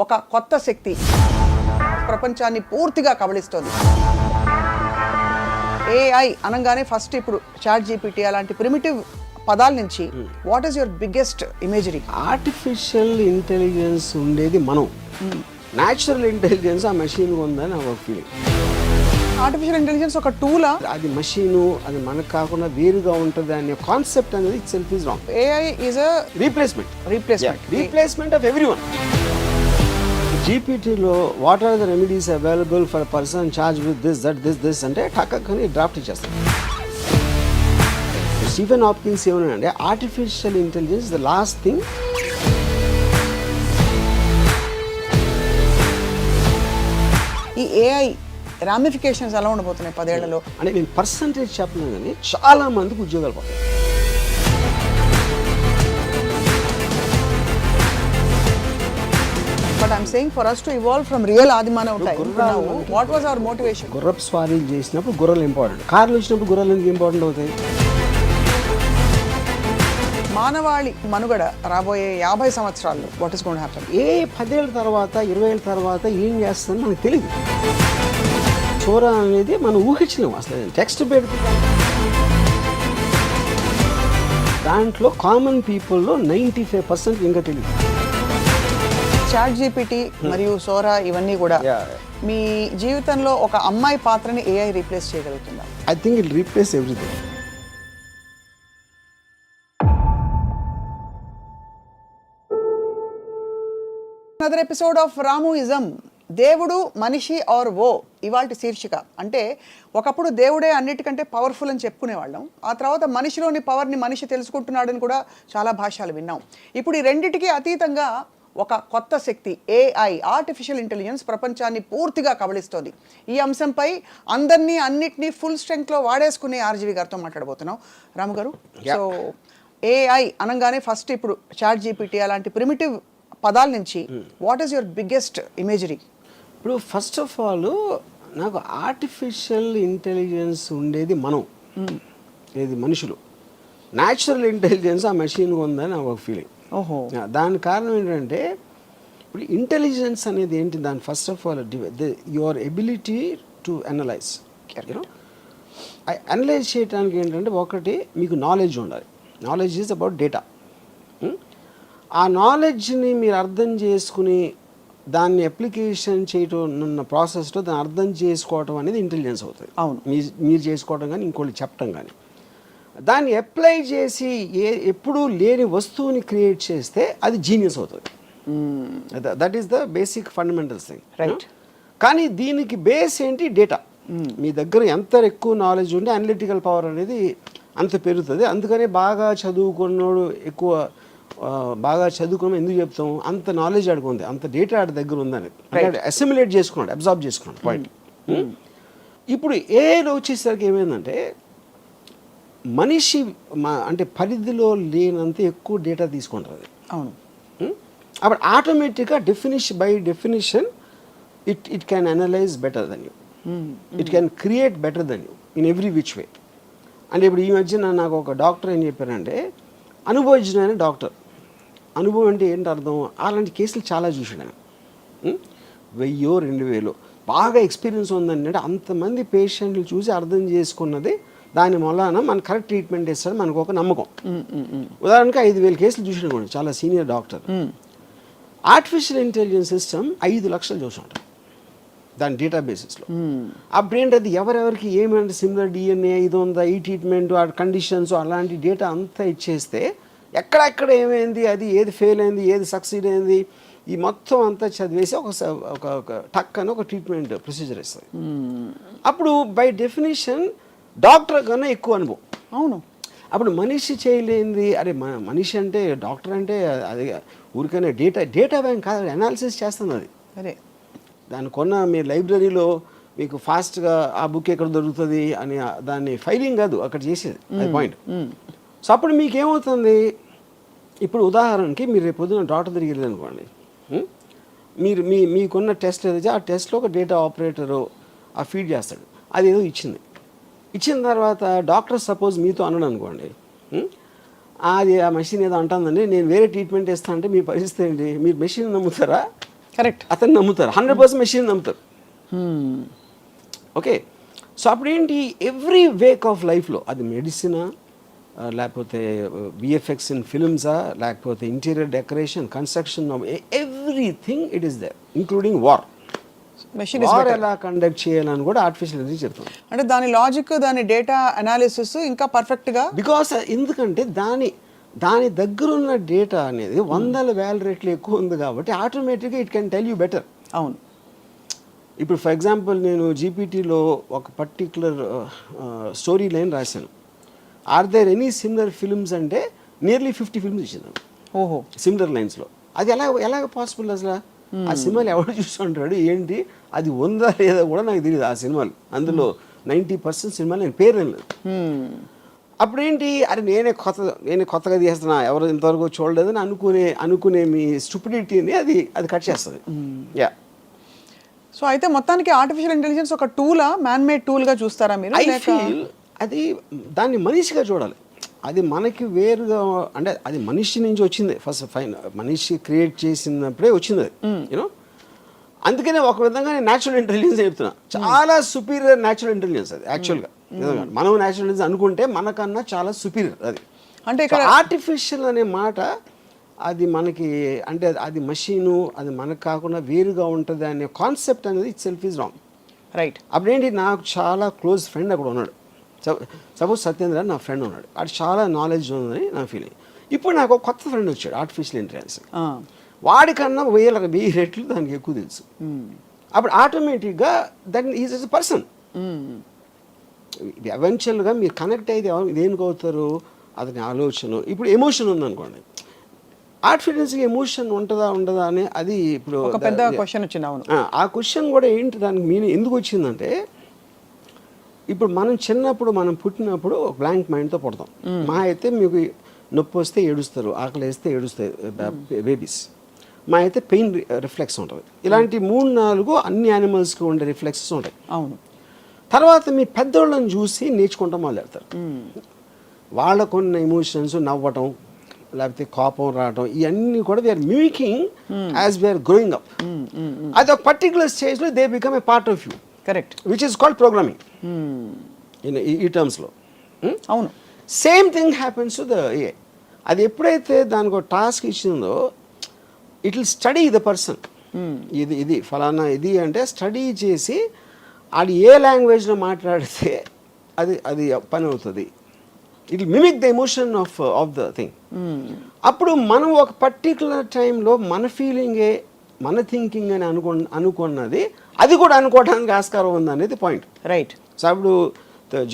ఒక కొత్త శక్తి ప్రపంచాన్ని పూర్తిగా కబళిస్తోంది. ఏఐ అనగానే ఫస్ట్ ఇప్పుడు చాట్ జీపీటీ అలాంటి ప్రిమిటివ్ పదాల నుంచి what is your biggest imagery? Artificial intelligence ఉండేది మనం, న్యాచురల్ ఇంటెలిజెన్స్ ఆ మెషిన్ ఉందని ఒక ఫీలింగ్. ఆర్టిఫిషియల్ ఇంటెలిజెన్స్ ఒక టూలా? అది మెషిను, అది మనకు కాకుండా వేరుగా ఉంటుంది అనే కాన్సెప్ట్ అనేది itself is wrong. AI is a replacement of everyone. జీపీటీలో what are the remedies available for person charge with this అంటే టక్కని డ్రాఫ్ట్ ఇచ్చేస్తాం. స్టీఫెన్ హాప్కిన్స్ ఏమన్నాడంటే artificial intelligence the last thing. ఈ ఏఐ రామిఫికేషన్స్ ఎలా ఉండబోతున్నాయి 10 ఏళ్లలో? అంటే నేను పర్సంటేజ్ చెప్పలేను కానీ చాలా మందికి ఉద్యోగాలు పోతాయి. But I'm saying for us to evolve from real ఆదిమానవ time, what was our motivation? గుర్రపు స్వారీలు చేసినప్పుడు గుర్రాలు ఇంపార్టెంట్, కార్లు వచ్చినప్పుడు గుర్రాలు ఎందుకు ఇంపార్టెంట్ అవుతాయి? మానవాళి మనుగడ రాబోయే 50 సంవత్సరాల్లో what is going to happen? ఏ 10 ఏళ్ళ తర్వాత 20 ఏళ్ళ తర్వాత ఏం చేస్తుందని మనకు తెలియదు. చోరా అనేది మనం ఊహించలేము. అసలు టెక్స్ట్ పెడుతున్నాం దాంట్లో కామన్ పీపుల్లో 95% ఇంకా తెలియదు. చాట్ జీపీటీ మరియు సోరా ఇవన్నీ కూడా మీ జీవితంలో ఒక అమ్మాయి పాత్రని ఏఐ రీప్లేస్ చేయగలుగుతుందా? I think it replace everything. Another episode of రాముయిజం. దేవుడు మనిషి ఆర్ ఓ ఇవాల్టి శీర్షిక. అంటే ఒకప్పుడు దేవుడే అన్నిటికంటే పవర్ఫుల్ అని చెప్పుకునేవాళ్ళం. ఆ తర్వాత మనిషిలోని పవర్ని మనిషి తెలుసుకుంటున్నాడని కూడా చాలా భాషలు విన్నాం. ఇప్పుడు ఈ రెండిటికి అతీతంగా ఒక కొత్త శక్తి ఏఐ, ఆర్టిఫిషియల్ ఇంటెలిజెన్స్ ప్రపంచాన్ని పూర్తిగా కబళిస్తోంది. ఈ అంశంపై అందరినీ అన్నిటినీ ఫుల్ స్ట్రెంగ్త్లో వాడేసుకునే ఆర్జీవి గారితో మాట్లాడబోతున్నాం. రాము గారు, సో ఏఐ అనగానే ఫస్ట్ ఇప్పుడు చాట్ జీపీటీ అలాంటి ప్రిమిటివ్ పదాల నుంచి what is your biggest imagery? ఇప్పుడు ఫస్ట్ ఆఫ్ ఆల్ నాకు ఆర్టిఫిషియల్ ఇంటెలిజెన్స్ ఉండేది మనం, ఏది మనుషులు, న్యాచురల్ ఇంటెలిజెన్స్ ఆ మెషిన్ ఉందని నాకు ఒక ఫీలింగ్. ఓహో, దాని కారణం ఏంటంటే ఇప్పుడు ఇంటెలిజెన్స్ అనేది ఏంటి? దాని first of all your ability to analyse. Analyse చేయడానికి ఏంటంటే ఒకటి మీకు నాలెడ్జ్ ఉండాలి. Knowledge is about data. ఆ నాలెడ్జ్ని మీరు అర్థం చేసుకుని దాన్ని అప్లికేషన్ చేయటం ఉన్న ప్రాసెస్లో దాన్ని అర్థం చేసుకోవటం అనేది ఇంటెలిజెన్స్ అవుతుంది. అవును, మీరు చేసుకోవటం కానీ ఇంకోటి చెప్పటం కానీ. దాన్ని అప్లై చేసి ఎప్పుడూ లేని వస్తువుని క్రియేట్ చేస్తే అది జీనియస్ అవుతుంది. That is the basic fundamental thing, right? కానీ దీనికి బేస్ ఏంటి? డేటా. మీ దగ్గర ఎంత ఎక్కువ నాలెడ్జ్ ఉంటే అనలిటికల్ పవర్ అనేది అంత పెరుగుతుంది. అందుకనే బాగా చదువుకున్నాడు ఎక్కువ, బాగా చదువుకున్నాం ఎందుకు చెప్తాం? అంత నాలెడ్జ్ ఆడుకుంది, అంత డేటా ఆడి దగ్గర ఉందని అసిమిలేట్ చేసుకున్నాడు, అబ్జార్బ్ చేసుకున్నాడు. పాయింట్. ఇప్పుడు ఏఐలో వచ్చేసరికి ఏమైందంటే మనిషి అంటే పరిధిలో లేనంత ఎక్కువ డేటా తీసుకుంటుంది. అవును. అప్పుడు ఆటోమేటిక్గా by definition it can analyse better than you, it can create better than you in every which way. అంటే ఇప్పుడు ఈ మధ్యన నాకు ఒక డాక్టర్ ఏం చెప్పారంటే, అనుభవజ్ఞుడైన డాక్టర్. అనుభవం అంటే ఏంటి అర్థం? అలాంటి కేసులు చాలా చూసాడు ఆయన. 1000-2000 బాగా ఎక్స్పీరియన్స్ ఉందంటే అంతమంది పేషెంట్లు చూసి అర్థం చేసుకున్నది దాని వలన మనకు కరెక్ట్ ట్రీట్మెంట్ ఇస్తాడు, మనకు ఒక నమ్మకం. ఉదాహరణకి 5000 కేసులు చూసినాడు చాలా senior doctor. Artificial intelligence system 5 లక్షలు చూసి ఉంటాం దాని డేటాబేసెస్లో. అప్పుడు ఏంటది ఎవరెవరికి ఏమంటే సిమిలర్ డిఎన్ఏ ఇది ఉందా, ఈ ట్రీట్మెంట్, ఆ కండిషన్స్, అలాంటి డేటా అంతా ఇచ్చేస్తే ఎక్కడెక్కడ ఏమైంది, అది ఏది ఫెయిల్ అయింది, ఏది సక్సీడ్ అయింది, ఈ మొత్తం అంతా చదివేసి ఒక టక్ అని ఒక ట్రీట్మెంట్ ప్రొసీజర్ ఇస్తుంది. అప్పుడు బై డెఫినేషన్ డాక్టర్ కన్నా ఎక్కువ అనుభవం. అవును. అప్పుడు మనిషి చేయలేంది, అరే మనిషి అంటే డాక్టర్ అంటే అది ఊరికైనా డేటా బ్యాంక్ కాదు, అనాలిసిస్ చేస్తుంది అది. అదే దాన్ని కొన్న మీ లైబ్రరీలో మీకు ఫాస్ట్గా ఆ బుక్ ఎక్కడ దొరుకుతుంది అని దాన్ని ఫైలింగ్ కాదు అక్కడ చేసేది, అది పాయింట్. సో అప్పుడు మీకేమవుతుంది? ఇప్పుడు ఉదాహరణకి మీరు రేపు పొద్దున డాక్టర్ దగ్గరికి వెళ్ళారు అనుకోండి, మీరు మీకున్న టెస్ట్ ఏదైతే ఆ టెస్ట్లో ఒక డేటా ఆపరేటరు ఆ ఫీడ్ చేస్తాడు, అదేదో ఇచ్చిన తర్వాత డాక్టర్ సపోజ్ మీతో అన్నాడు అనుకోండి, అది ఆ మెషిన్ ఏదో అంటుందండి, నేను వేరే ట్రీట్మెంట్ ఇస్తా అంటే మీ పరిస్థితి ఏంటి? మీరు మెషిన్ నమ్ముతారా, కరెక్ట్. అతను నమ్ముతారు? 100% మెషిన్ నమ్ముతారు. ఓకే, సో అప్పుడేంటి, ఎవ్రీ వేక్ ఆఫ్ లైఫ్లో అది మెడిసినా, లేకపోతే విఎఫ్ఎక్స్ ఇన్ ఫిల్మ్సా, లేకపోతే interior decoration, construction, everything it is there, including war. Machine war ఎలా కండక్ట్ చేయాలని కూడా ఆర్టిఫిషియల్ ఇంటెలిజెన్స్ చెప్తుంది. అంటే దాని లాజిక్, దాని డేటా అనాలిసిస్ ఇంకా పర్ఫెక్ట్గా, బికాస్ ఎందుకంటే దాని దగ్గర ఉన్న డేటా అనేది వందల వేల రెట్లు ఎక్కువ ఉంది కాబట్టి ఆటోమేటిక్గా it can tell you better. అవును. ఇప్పుడు ఫర్ ఎగ్జాంపుల్ నేను జీపీటీలో ఒక పర్టిక్యులర్ స్టోరీ లైన్ రాశాను. Are there any similar films అంటే నియర్లీ 50 ఫిల్మ్స్ ఇచ్చింది. ఓహో, సిమిలర్ లైన్స్లో. అది ఎలాగ పాసిబుల్ అసలు? ఆ సినిమాలు ఎవరు చూస్తుంటాడు ఏంటి, అది ఉందా లేదా కూడా నాకు తెలియదు. ఆ సినిమాలు అందులో 90% సినిమాలు నేను పేరు లేదు. అప్పుడేంటి, అరే నేనే కొత్తగా తీస్తున్నా, ఎవరు ఇంతవరకు చూడలేదని అనుకునే మీ స్టూపిడిటీని అది కట్ చేస్తుంది. యా. సో అయితే మొత్తానికి ఆర్టిఫిషియల్ ఇంటెలిజెన్స్ ఒక టూలా, మ్యాన్ మేడ్ టూల్గా చూస్తారా మీరు? ఐ ఫీల్ అది దాన్ని మనిషిగా చూడాలి. అది మనకి వేరుగా, అంటే అది మనిషి నుంచి వచ్చింది ఫస్ట్. ఫైన్, మనిషి క్రియేట్ చేసినప్పుడే వచ్చింది అది, యూనో. అందుకనే ఒక విధంగా నేను న్యాచురల్ ఇంటెలిజెన్స్ చెప్తున్నా. చాలా సుపీరియర్ న్యాచురల్ ఇంటెలిజెన్స్ అది యాక్చువల్గా. మనం న్యాచురల్ ఇంటెలిజెన్స్ అనుకుంటే మనకన్నా చాలా సుపీరియర్ అది. అంటే ఇక్కడ ఆర్టిఫిషియల్ అనే మాట అది మనకి, అంటే అది మషీను, అది మనకు కాకుండా వేరుగా ఉంటుంది అనే కాన్సెప్ట్ అనేది itself is wrong. Right. అప్పుడేంటి, నాకు చాలా క్లోజ్ ఫ్రెండ్ అక్కడ ఉన్నాడు. సపోజ్ సత్యేంద్ర నా ఫ్రెండ్ ఉన్నాడు, అది చాలా నాలెడ్జ్ ఉందని నా ఫీలింగ్. ఇప్పుడు నాకు ఒక కొత్త ఫ్రెండ్ వచ్చాడు, ఆర్టిఫిషియల్ ఇంటెలిజెన్స్. వాడికన్నా 1000 రెట్లు దానికి ఎక్కువ తెలుసు. అప్పుడు ఆటోమేటిక్గా దట్ ఈజ్ ఎ పర్సన్. ఎవెన్చువల్గా మీరు కనెక్ట్ అయితే దేనికి అవుతారు, అతని ఆలోచన. ఇప్పుడు ఎమోషన్ ఉందనుకోండి, ఆర్టిఫిషియల్స్కి ఎమోషన్ ఉంటుందా ఉండదా అని అది ఇప్పుడు ఒక పెద్ద క్వశ్చన్ వచ్చింది. అవును. ఆ క్వశ్చన్ కూడా ఏంటి, దానికి మీనింగ్ ఎందుకు వచ్చిందంటే, ఇప్పుడు మనం చిన్నప్పుడు మనం పుట్టినప్పుడు బ్లాంక్ మైండ్తో పుడతాం. మా అయితే మీకు నొప్పి వస్తే ఏడుస్తారు, ఆకలి వేస్తే ఏడుస్తాయి బేబీస్. మా అయితే పెయిన్ రిఫ్లెక్స్ ఉంటుంది. ఇలాంటి 3-4 అన్ని యానిమల్స్కి ఉండే రిఫ్లెక్సెస్ ఉంటాయి. అవును. తర్వాత మీ పెద్దోళ్ళని చూసి నేర్చుకుంటాం మొదలెడతారు. వాళ్ళకున్న ఎమోషన్స్, నవ్వటం, లేకపోతే కోపం రావటం, ఇవన్నీ కూడా we are mimicking as we are growing up. అది ఒక పర్టికులర్ స్టేజ్లో they become a part of you. Correct. Which is called programming ఈ టర్మ్స్లో. అవును. Same thing happens to the A. అది ఎప్పుడైతే దానికి ఒక టాస్క్ ఇచ్చిందో, it will study the person. ఇది ఫలానా ఇది అంటే స్టడీ చేసి అది ఏ లాంగ్వేజ్లో మాట్లాడితే అది పని అవుతుంది. It will mimic the emotion of the thing. అప్పుడు మనం ఒక పర్టికులర్ టైంలో మన ఫీలింగే మన థింకింగ్ అని అనుకున్నది అది కూడా అనుకోవడానికి ఆస్కారం ఉంది అనేది పాయింట్. రైట్. సో అప్పుడు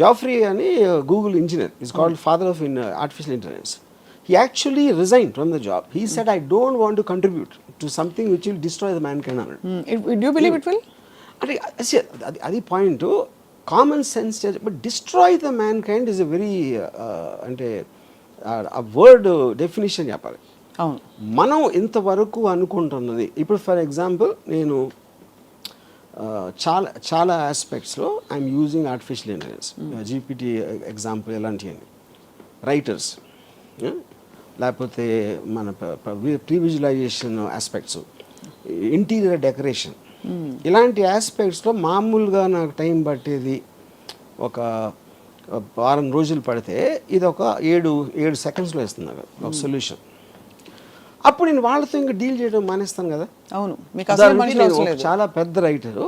జాఫ్రీ అని Google engineer is called father of artificial intelligence. He actually resigned from the job. He said, I don't want to contribute to something which will destroy the mankind. Do you believe it will? అది point. Common sense, but destroy the man kind is a very, అంటే ఆ word definition చెప్పాలి. అవును. మనం ఇంతవరకు అనుకుంటున్నది, ఇప్పుడు for example నేను చాలా ఆస్పెక్ట్స్లో I'm using artificial intelligence. GPT example ఎలాంటివి, రైటర్స్, లేకపోతే మన pre visualization aspects, interior decoration, ఇలాంటి ఆస్పెక్ట్స్లో మామూలుగా నాకు టైం పట్టేది ఒక వారం రోజులు పడితే ఇది ఒక 7 సెకండ్స్లో ఇస్తుంది ఒక సొల్యూషన్. అప్పుడు నేను వాళ్ళతో ఇంకా డీల్ చేయడం మానేస్తాను కదా. అవును. మీకు అసలు మనిషి అవసరం లేదు. చాలా పెద్ద రైటరు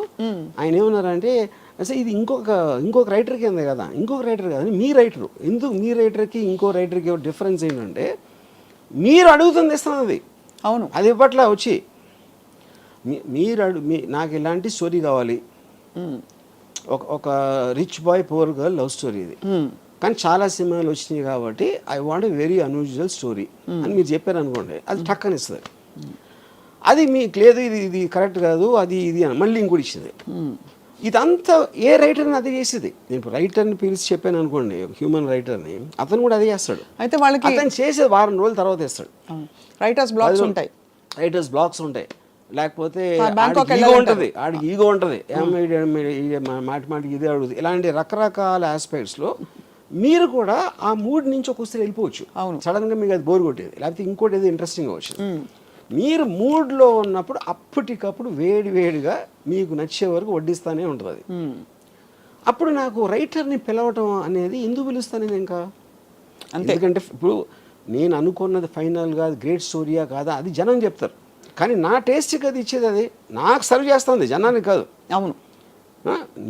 ఆయన ఏమన్నారంటే, అసలు ఇది ఇంకొక రైటర్ కింద కదా, ఇంకొక రైటర్ కదా, మీ రైటరు. ఎందుకు మీ రైటర్కి ఇంకో రైటర్కి డిఫరెన్స్ ఏంటంటే, మీరు అడుగుతుంది ఇస్తున్నది. అవును. అది ఇప్పట్లా వచ్చి నాకు ఇలాంటి స్టోరీ కావాలి, ఒక rich boy poor girl love story ఇది, కానీ చాలా సినిమాలు వచ్చినాయి కాబట్టి I want a very unusual story అని మీరు చెప్పారు అనుకోండి, అది టక్కని ఇస్తుంది. అది మీకు లేదు, ఇది కరెక్ట్ కాదు, అది ఇది అని మళ్ళీ ఇంకోటి ఇచ్చింది. ఇదంతా ఏ రైటర్ని అదే చేసేది. నేను రైటర్ని పిలిచి చెప్పాను అనుకోండి, హ్యూమన్ రైటర్ని, అతను కూడా అదే చేస్తాడు. అయితే వాళ్ళకి అతను చేసేది వారం రోజుల తర్వాత ఇస్తాడు. రైటర్స్ బ్లాక్స్ ఉంటాయి, లేకపోతే ఈగో ఉంటుంది, ఆడికి ఈగో ఉంటుంది, మాటికి ఇదే అడుగుతుంది. ఇలాంటి రకరకాల ఆస్పెక్ట్స్లో మీరు కూడా ఆ మూడ్ నుంచి ఒక్కొక్కసారి వెళ్ళిపోవచ్చు. అవును. సడన్గా మీకు అది బోర్ కొట్టేది, లేకపోతే ఇంకోటి ఏదో ఇంట్రెస్టింగ్ వచ్చింది. మీరు మూడ్లో ఉన్నప్పుడు అప్పటికప్పుడు వేడిగా మీకు నచ్చే వరకు వడ్డిస్తానే ఉంటుంది అది. అప్పుడు నాకు రైటర్ని పిలవటం అనేది ఎందుకు పిలుస్తాను నేను ఇంకా అంతే. ఎందుకంటే ఇప్పుడు నేను అనుకున్నది ఫైనల్గా గ్రేట్ స్టోరీయా కాదా అది జనం చెప్తారు, కానీ నా టేస్ట్కి అది ఇచ్చేది అది నాకు సర్వ్ చేస్తుంది, జనానికి కాదు. అవును.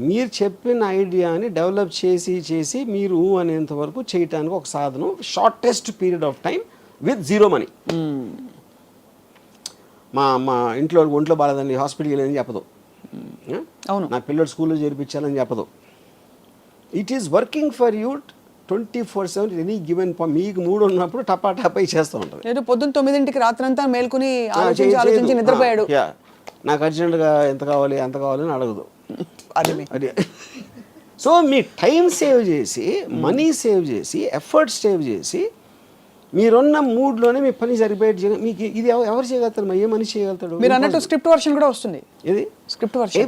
మీరు చెప్పిన ఐడియాని డెవలప్ చేసి మీరు అనేంత వరకు చేయటానికి ఒక సాధనం, shortest period of time with zero money. మా ఇంట్లో ఒంట్లో బాగాలేదండి హాస్పిటల్కి వెళ్ళని చెప్పదు, అవును, నా పిల్లలు స్కూల్లో చేర్పించాలని చెప్పదు. It is working for you 24/7 any given. మీకు మూడు ఉన్నప్పుడు టపా చేస్తూ ఉంటుంది. లేదు పొద్దున్న 9ంటికి రాత్రంతా మేల్కొని ఆలోచించి నిద్రపోయాడు. నాకు అర్జెంటుగా ఎంత కావాలి అంత కావాలని అడగదు. అది సో మీ టైం సేవ్ చేసి, మనీ సేవ్ చేసి, ఎఫర్ట్ సేవ్ చేసి, మీరున్న మూడ్లోనే మీ పని సరిపోయి మీకు ఇది ఎవరు చేయగలుగుతారు? ఏ మనిషి చేయగలుగుతాడు? మీరు అన్నట్టు స్క్రిప్ట్ వర్షన్ కూడా వస్తుంది. ఇది script version,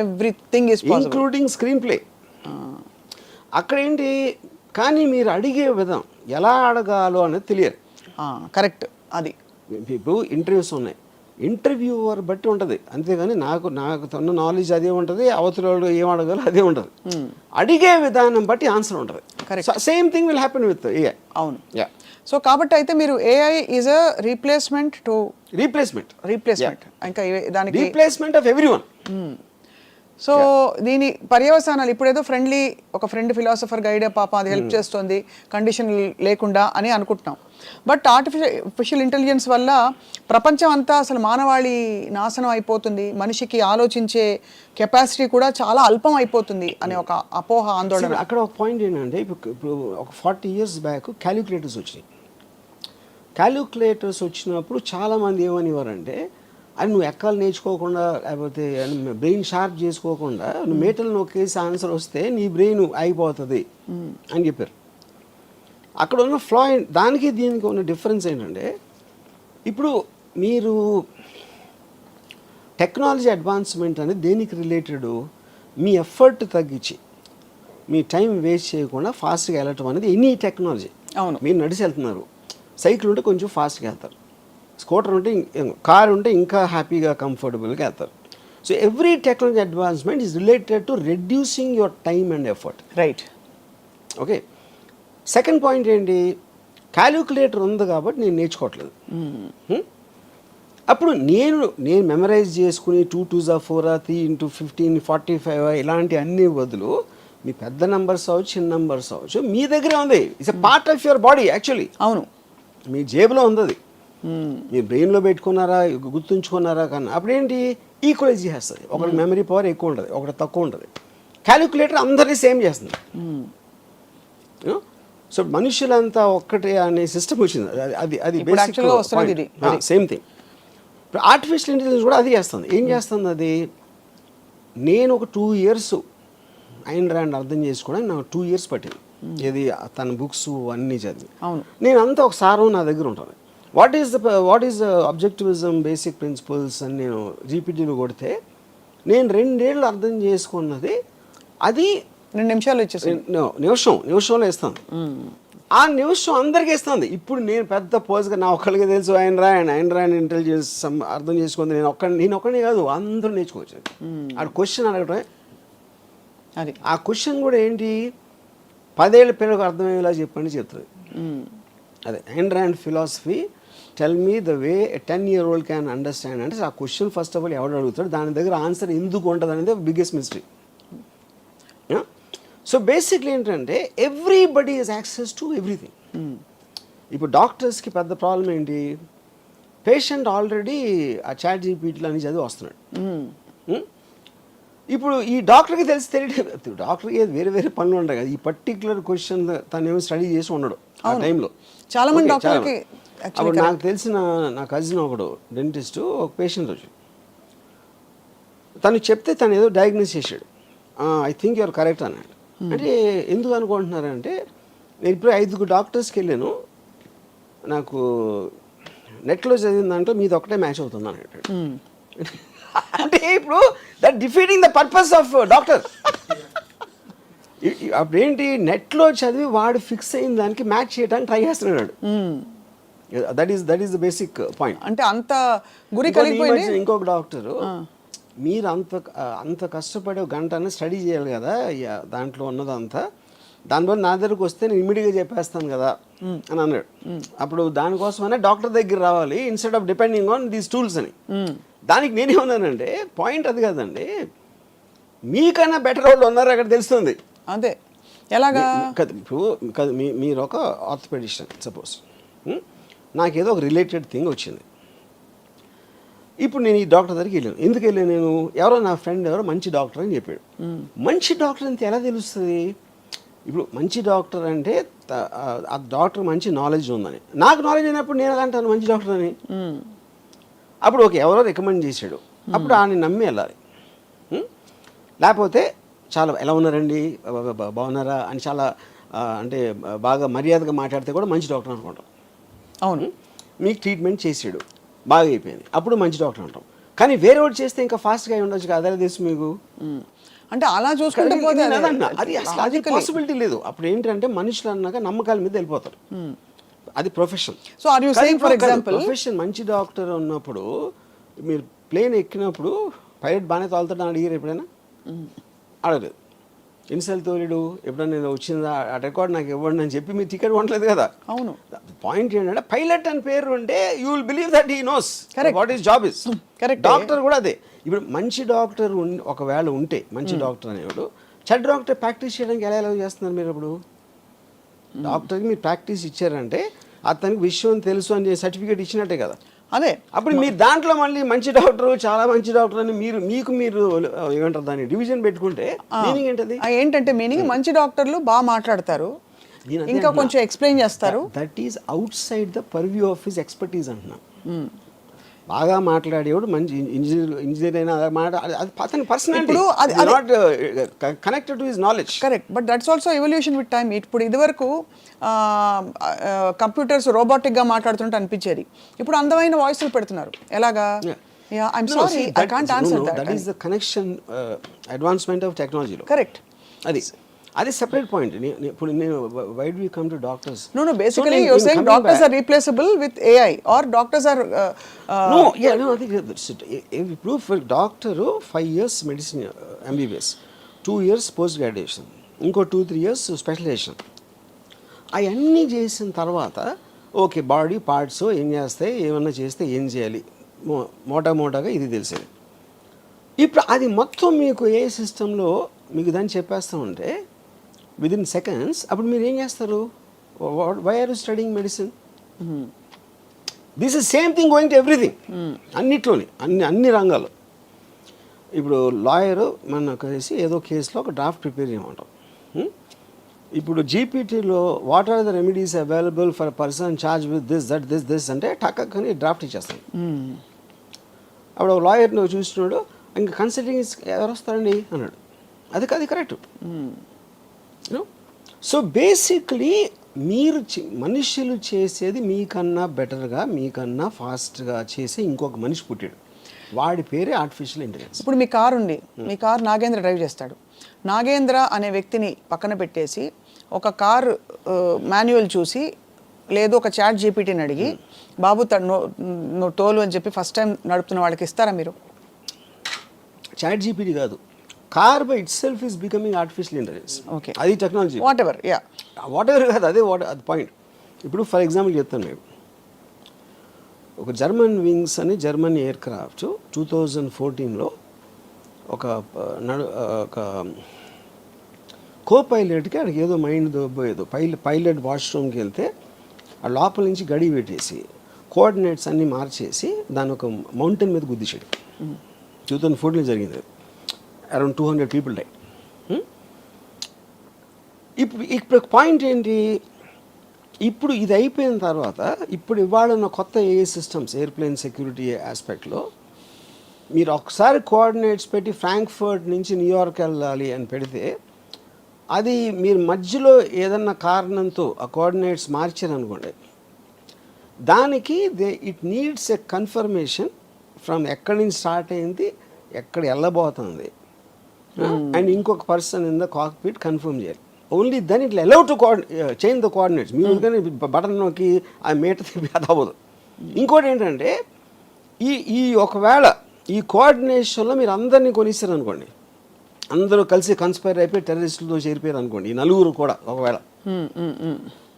everything is possible, including screen play. అక్కడ ఏంటి, కానీ మీరు అడిగే విధం ఎలా అడగాలో అనేది తెలియదు. కరెక్ట్. అది ఇప్పుడు ఇంటర్వ్యూస్ ఉన్నాయి, ఇంటర్వ్యూవర్ బట్టి ఉంటుంది, అంతేగాని నాకు తన నాలెడ్జ్ అదే ఉంటుంది, అవతల వాళ్ళు ఏం అడగాలో అదే ఉంటుంది. అడిగే విధానం బట్టి ఆన్సర్ ఉంటుంది. Same thing will happen with AI. అవును. సో కాబట్టి అయితే మీరు ఏఐ ఈజ్ అ రీప్లేస్మెంట్ ఇంకా దానికి రీప్లేస్మెంట్ ఆఫ్ ఎవ్రీవన్. సో దీని పర్యవసానాలు ఇప్పుడు ఏదో ఒక ఫ్రెండ్ ఫిలాసఫర్ గైడ్ పాప అది హెల్ప్ చేస్తుంది కండిషన్ లేకుండా అని అనుకుంటున్నాం. బట్ ఆర్టిఫిషియల్ ఇంటెలిజెన్స్ వల్ల ప్రపంచం అంతా అసలు మానవాళి నాశనం అయిపోతుంది, మనిషికి ఆలోచించే కెపాసిటీ కూడా చాలా అల్పం అయిపోతుంది అనే ఒక అపోహ, ఆందోళన. అక్కడ ఒక పాయింట్ ఏంటంటే, ఇప్పుడు ఒక 40 years బ్యాక్ క్యాలిక్యులేటర్స్ వచ్చినాయి. క్యాలిక్యులేటర్స్ వచ్చినప్పుడు చాలామంది ఏమనేవారంటే, అది నువ్వు ఎక్కాలు నేర్చుకోకుండా, లేకపోతే బ్రెయిన్ షార్ప్ చేసుకోకుండా నువ్వు మేటలు నొక్కేసి ఆన్సర్ వస్తే నీ బ్రెయిన్ అయిపోతుంది అని చెప్పారు. అక్కడ ఉన్న ఫ్లా, దానికి దీనికి ఉన్న డిఫరెన్స్ ఏంటంటే, ఇప్పుడు మీరు టెక్నాలజీ అడ్వాన్స్మెంట్ అనేది దేనికి రిలేటెడ్, మీ ఎఫర్ట్ తగ్గించి మీ టైం వేస్ట్ చేయకుండా ఫాస్ట్గా వెళ్ళటం అనేది ఎనీ టెక్నాలజీ. అవును. మీరు నడిచి వెళ్తున్నారు, సైకిల్ ఉంటే కొంచెం ఫాస్ట్గా వెళ్తారు, స్కూటర్ ఉంటే, కార్ ఉంటే ఇంకా హ్యాపీగా కంఫర్టబుల్గా వెళ్తారు. So every technology advancement is related to reducing your time and effort. Right. Okay. Second point ఏంటి, క్యాలిక్యులేటర్ ఉంది కాబట్టి నేను నేర్చుకోవట్లేదు. అప్పుడు నేను మెమరైజ్ చేసుకుని 2 2s 4 3 × 15 45 ఇలాంటి అన్ని బదులు మీ పెద్ద నెంబర్స్ అవ్వచ్చు, చిన్న నెంబర్స్ అవ్వచ్చు, మీ దగ్గరే ఉంది. It's a part of your body actually. అవును, మీ జేబులో ఉంది అది. మీరు బ్రెయిన్లో పెట్టుకున్నారా, గుర్తుంచుకున్నారా, కన్నా అప్పుడేంటి ఈక్వలైజ్ చేస్తుంది. ఒకటి మెమరీ పవర్ ఎక్కువ ఉంటుంది, ఒకటి తక్కువ ఉంటుంది. క్యాలిక్యులేటర్ అందరినీ సేమ్ చేస్తుంది. సో మనుషులంతా ఒక్కటే అనే సిస్టమ్ వచ్చింది. అది బేసిక్ సేమ్ థింగ్. ఇప్పుడు ఆర్టిఫిషియల్ ఇంటెలిజెన్స్ కూడా అది చేస్తుంది. ఏం చేస్తుంది అది, నేను ఒక 2 years ఐన్ ర్యాండ్ అర్థం చేసుకోవడానికి నాకు 2 years పట్టింది. ఇది తన బుక్స్ అన్నీ చదివి. నేను అంతా ఒక సారం నా దగ్గర ఉంటుంది. వాట్ ఈస్ అబ్జెక్టివిజం, బేసిక్ ప్రిన్సిపల్స్ అని నేను జీపీటీలో కొడితే నేను 2 ఏళ్ళు అర్థం చేసుకున్నది అది 2 నిమిషాలు ఇచ్చేసి నిమిషంలో ఇస్తాను. ఆ నిమిషం అందరికీ ఇస్తుంది. ఇప్పుడు నేను పెద్ద పోజ్గా నా ఒక్కడికి తెలుసు ఐన్ ర్యాండ్ ఇంటెలిజెన్స్ అర్థం చేసుకుంది, నేను ఒక్కడిని కాదు, అందరూ నేర్చుకోవచ్చు. ఆ క్వశ్చన్ అడగటమే. అది ఆ క్వశ్చన్ కూడా ఏంటి, 10 ఏళ్ళ పిల్లలకు అర్థమయ్యేలా చెప్పండి చెప్తుంది. అదే Ayn Rand philosophy, tell me the way a 10-year-old can understand. అంటే ఆ క్వశ్చన్ ఫస్ట్ ఆఫ్ ఆల్ ఎవడు అడుగుతాడు, దాని దగ్గర ఆన్సర్ ఎందుకు ఉంటుంది అనేది బిగ్గెస్ట్ మిస్టరీ. సో బేసిక్లీ ఏంటంటే everybody is access to everything. ఇప్పుడు డాక్టర్స్కి పెద్ద ప్రాబ్లం ఏంటి, పేషెంట్ ఆల్రెడీ ఆ చాట్ జీపీటీలో అని చదివి వస్తున్నాడు. ఇప్పుడు ఈ డాక్టర్కి తెలియదు, డాక్టర్కి వేరే పనులు ఉంటాయి కదా, ఈ పర్టికులర్ క్వశ్చన్ తను ఏమో స్టడీ చేసి ఉండడు ఆ టైంలో. చాలా మంది డాక్టర్కి. అప్పుడు నాకు తెలిసిన నా కజిన్ ఒకడు డెంటిస్ట్, ఒక పేషెంట్ వచ్చి తను చెప్తే తను ఏదో డయాగ్నోస్ చేశాడు. ఐ థింక్ యూఆర్ కరెక్ట్ అన్నాడు. అంటే ఎందుకు అనుకుంటున్నారంటే, నేను ఇప్పుడు 5 డాక్టర్స్కి వెళ్ళాను, నాకు నెట్లో చదివిన దాంట్లో మీది ఒకటే మ్యాచ్ అవుతుంది అన్నాడు. అంటే ఇప్పుడు that defeating the purpose of doctor. అప్పుడేంటి నెట్లో చదివి వాడు ఫిక్స్ అయిన దానికి మ్యాచ్ చేయడానికి ట్రై చేస్తున్నాడు. That is the basic point. అంటే అంత గురి కలిగిపోయింది. ఇంకొక డాక్టరు, మీరు అంత కష్టపడి ఒక గంట స్టడీ చేయాలి కదా దాంట్లో ఉన్నదంతా, దానివల్ల నా దగ్గరకు వస్తే నేను ఇమీడియట్గా చెప్పేస్తాను కదా అని అన్నాడు. అప్పుడు దానికోసమైనా డాక్టర్ దగ్గర రావాలి instead of depending on these tools అని. దానికి నేనేమన్నానంటే పాయింట్ అది కాదండి, మీకన్నా బెటర్ వాళ్ళు ఉన్నారు అక్కడ తెలుస్తుంది. అదే ఎలాగా కదా, ఇప్పుడు కదా మీరు ఒక ఆర్థోపెడిషన్ సపోజ్, నాకేదో ఒక రిలేటెడ్ థింగ్ వచ్చింది. ఇప్పుడు నేను ఈ డాక్టర్ దగ్గరికి వెళ్ళాను. ఎందుకు వెళ్ళాను నేను? ఎవరో నా ఫ్రెండ్ ఎవరో మంచి డాక్టర్ అని చెప్పాడు. మంచి డాక్టర్ అంతే ఎలా తెలుస్తుంది? ఇప్పుడు మంచి డాక్టర్ అంటే ఆ డాక్టర్ మంచి నాలెడ్జ్ ఉందని. నాకు నాలెడ్జ్ అయినప్పుడు నేను ఎలా అంటాను మంచి డాక్టర్ అని? అప్పుడు ఎవరో రికమెండ్ చేశాడు, అప్పుడు ఆయన నమ్మి వెళ్ళాలి. లేకపోతే చాలా ఎలా ఉన్నారండి, బాగున్నారా అని చాలా అంటే బాగా మర్యాదగా మాట్లాడితే కూడా మంచి డాక్టర్ అనుకుంటాం. అవును, మీకు ట్రీట్మెంట్ చేసాడు, బాగా అయిపోయింది, అప్పుడు మంచి డాక్టర్ అంటాం. కానీ వేరే వాడు చేస్తే ఇంకా ఫాస్ట్గా అయి ఉండొచ్చు కదా, అదే తెలుసు మీకు. అంటే అలా చూసుకుంటే పోతే అది అసలు అది పాసిబిలిటీ లేదు. అప్పుడు ఏంటంటే మనుషులు అన్నాక నమ్మకాల మీద వెళ్ళిపోతారు. అది profession. So are you saying for example profession మంచి డాక్టర్ ఉన్నప్పుడు మీరు ప్లేన్ ఎక్కినప్పుడు పైలట్ బాగానే తోలుతాడు అని అడిగారు ఎప్పుడైనా? అడగలేదు. ఎన్నిసార్లు తోలేడు? ఎప్పుడైనా నేను వచ్చిందా ఆ రికార్డ్ నాకు ఇవ్వండి అని చెప్పి మీరు టికెట్ కొనలేదు కదా. అవును. పాయింట్ ఏంటంటే పైలట్ అని పేరు ఉంటే you will believe that he knows what is job is. Correct. Doctor కూడా అదే. ఇప్పుడు మంచి డాక్టర్ ఒకవేళ ఉంటే మంచి డాక్టర్ అనేవాడు చెడ్డ డాక్టర్ ప్రాక్టీస్ చేయడానికి ఎలా చేస్తున్నారు మీరు? అప్పుడు డాక్టర్కి మీరు ప్రాక్టీస్ ఇచ్చారంటే అతనికి విషయం తెలుసు అని సర్టిఫికేట్ ఇచ్చినట్టే కదా. అదే. అప్పుడు మీరు దాంట్లో మళ్ళీ మంచి డాక్టర్ చాలా మంచి డాక్టర్ అని మీరు ఏమంటారు దాన్ని డివిజన్ పెట్టుకుంటే మీనింగ్ ఏంటది? ఏంటంటే మీనింగ్ మంచి డాక్టర్లు బాగా మాట్లాడతారు, ఇంకా కొంచెం ఎక్స్ప్లెయిన్ చేస్తారు. That is out side the purview of his expertise అంటున్నా. బాగా మాట్లాడేవాడు మంచి ఇంజనీర్ అయినా అది అతని personality, not connected to his knowledge. Correct, but that's also evolution with time. ఇప్పుడు ఇదివరకు కంప్యూటర్స్ రోబోటిక్గా మాట్లాడుతుంటే అనిపించేది, ఇప్పుడు అందమైన వాయిస్లు పెడుతున్నారు. ఎలాగా? I'm sorry I can't answer that. That is the connection advancement of టెక్నాలజీలో. కరెక్ట్. అది సెపరేట్ పాయింట్. ఇప్పుడు నేను why do you come to doctors? No, basically you're saying doctors are replaceable with AI or doctors are no, I think ఇప్పుడు for doctor 5 years medicine MBBS, 2 years post graduation, ఇంకో 2-3 years specialisation. అవన్నీ చేసిన తర్వాత okay body parts ఏం చేస్తాయి, ఏమన్నా చేస్తే ఏం చేయాలి, మోటాగా ఇది తెలిసేది. ఇప్పుడు అది మొత్తం మీకు ఏ సిస్టంలో మీకు దాన్ని చెప్పేస్తూ ఉంటే విదిన్ సెకండ్స్, అప్పుడు మీరు ఏం చేస్తారు? Why are you studying medicine? This is same thing going to everything. అన్నిట్లోని అన్ని రంగాలు. ఇప్పుడు లాయరు మన కలిసి ఏదో కేసులో ఒక డ్రాఫ్ట్ ప్రిపేర్ చేయమంటాం. ఇప్పుడు జీపీటీలో what are the remedies available for person charge with this అంటే టక్కని డ్రాఫ్ట్ ఇచ్చేస్తాం. అప్పుడు ఒక లాయర్ నువ్వు చూస్తున్నాడు, ఇంకా కన్సల్టింగ్ ఎవరు వస్తారండి అన్నాడు. అది కరెక్ట్. సో బేసిక్లీ మీరు మనుషులు చేసేది మీకన్నా బెటర్గా, మీకన్నా ఫాస్ట్గా చేసి ఇంకొక మనిషి పుట్టాడు, వాడి పేరే ఆర్టిఫిషియల్ ఇంటెలిజెన్స్. ఇప్పుడు మీ కారు ఉంది, మీ కారు నాగేంద్ర డ్రైవ్ చేస్తాడు. నాగేంద్ర అనే వ్యక్తిని పక్కన పెట్టేసి ఒక కారు మాన్యువల్ చూసి లేదు ఒక చాట్ జీపీటీని అడిగి బాబు నువ్వు తోలు అని చెప్పి ఫస్ట్ టైం నడుపుతున్న వాళ్ళకి ఇస్తారా మీరు? చాట్ జీపీటీ కాదు, car by it self is becoming artificial intelligence. Okay, అది టెక్నాలజీ. వాట్ ఎవర్ కాదు, అది పాయింట్. ఇప్పుడు ఫర్ ఎగ్జాంపుల్ చెప్తాను మేము, ఒక జర్మన్ వింగ్స్ అని జర్మన్ ఎయిర్ క్రాఫ్ట్ 2014లో ఒక కో పైలట్కి అక్కడికి ఏదో మైండ్ దొబ్బోయేదో పైలట్ వాష్రూమ్కి వెళ్తే ఆ లోపల నుంచి గడి పెట్టేసి కోఆర్డినేట్స్ అన్నీ మార్చేసి దాని ఒక మౌంటైన్ మీద గుద్దిశాడు. 2014లో జరిగింది. Around 200 people die. ఇప్పుడు పాయింట్ ఏంటి? ఇప్పుడు ఇది అయిపోయిన తర్వాత ఇప్పుడు ఇవాళ ఉన్న కొత్త ఏఐ సిస్టమ్స్, ఎయిర్ప్లేన్ సెక్యూరిటీ ఆస్పెక్ట్లో మీరు ఒకసారి కోఆర్డినేట్స్ పెట్టి ఫ్రాంక్ఫర్ట్ నుంచి న్యూయార్క్ వెళ్ళాలి అని పెడితే అది మీరు మధ్యలో ఏదన్నా కారణంతో ఆ కోఆర్డినేట్స్ మార్చారనుకోండి, దానికి it needs a confirmation from ఎక్కడి నుంచి స్టార్ట్ అయింది, ఎక్కడ వెళ్ళబోతుంది, అండ్ ఇంకొక person in the cockpit confirm చేయాలి. Only then it allow to change the coordinates. మీరు కానీ బటన్ నొక్కి ఆ మీటర్ తిప్పి అది అవ్వదు. ఇంకోటి ఏంటంటే ఈ ఒకవేళ ఈ కోఆర్డినేషన్లో మీరు అందరినీ కొనిస్తారు అనుకోండి, అందరూ కలిసి కన్స్పైర్ అయిపోయి టెర్రరిస్టులతో చేరిపోయారు అనుకోండి, ఈ నలుగురు కూడా ఒకవేళ.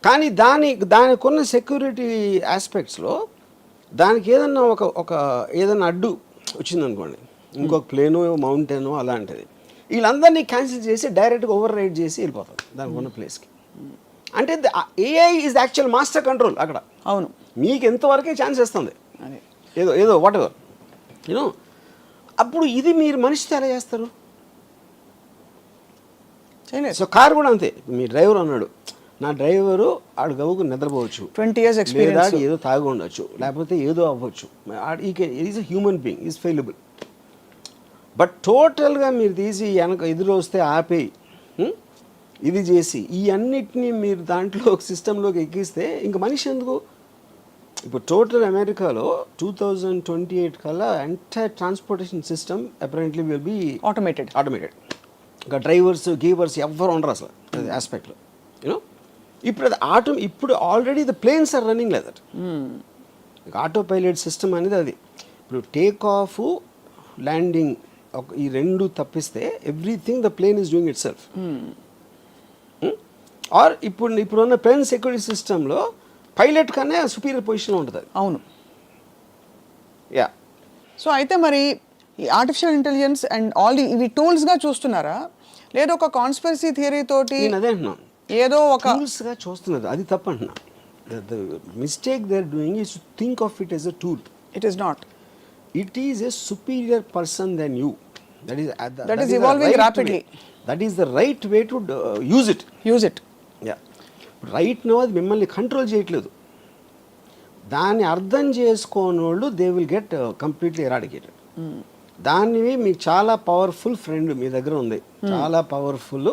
కానీ దానికున్న సెక్యూరిటీ ఆస్పెక్ట్స్లో దానికి ఏదన్నా ఏదన్నా అడ్డు వచ్చిందనుకోండి, ఇంకొక ప్లేను మౌంటైను అలాంటిది, వీళ్ళందరినీ క్యాన్సిల్ చేసి డైరెక్ట్గా ఓవర్ రైడ్ చేసి వెళ్ళిపోతారు దానికి ఉన్న ప్లేస్కి. అంటే AI is actual master control అక్కడ. అవును, మీకు ఎంతవరకే ఛాన్స్ ఇస్తుంది, ఏదో వాట్ ఎవర్ యూనో. అప్పుడు ఇది మీరు మనిషితో ఎలా చేస్తారు? సో కార్ కూడా అంతే. మీ డ్రైవర్ అన్నాడు, నా డ్రైవరు ఆడు గవ్వుకు నిద్రపోవచ్చు, 20 years experience, ఏదో తాగి ఉండొచ్చు, లేకపోతే ఏదో అవ్వచ్చు, is a human being, is fallible. But టోటల్గా మీరు తీసి వెనక ఎదురు వస్తే ఆపేయి, ఇది చేసి ఈ అన్నిటినీ మీరు దాంట్లో ఒక సిస్టంలోకి ఎక్కిస్తే ఇంక మనిషి ఎందుకు? ఇప్పుడు టోటల్ అమెరికాలో 2028 కల్లా entire transportation system apparently will be automated. ఇంకా డ్రైవర్స్ గీవర్స్ ఎవ్వరు ఉండరు అసలు అది ఆస్పెక్ట్లో, యూనో. ఇప్పుడు అది ఇప్పుడు already the planes are running like that. Auto pilot system అనేది అది. ఇప్పుడు టేక్ ఆఫ్, ల్యాండింగ్ ఈ రెండు తప్పిస్తే everything the plane is doing itself. Or ఇప్పుడున్న ప్లేన్ సెక్యూరిటీ సిస్టంలో పైలట్ కన్నా సుపీరియర్ పొజిషన్లో ఉంటుంది అది. అవును, యా. సో అయితే మరి ఈ ఆర్టిఫిషియల్ ఇంటెలిజెన్స్ అండ్ ఆల్ ఇవి టూల్స్గా చూస్తున్నారా, లేదా ఒక కాన్స్పిరసీ థియరీ తోటి? నేను అదే అంటున్నాను, ఏదో ఒక టూల్స్గా చూస్తున్నారు, అది తప్పు అంటున్నా. The mistake they are doing is to think of it as a tool. It is not. It is a superior person than you. That is evolving rapidly. That is the right way to use it. Use it. Yeah. Right now అది మిమ్మల్ని control చేయట్లేదు. దాన్ని అర్థం చేసుకోని వాళ్ళు they will get completely eradicated. దాన్ని మీకు చాలా పవర్ఫుల్ ఫ్రెండ్ మీ దగ్గర ఉంది, చాలా పవర్ఫుల్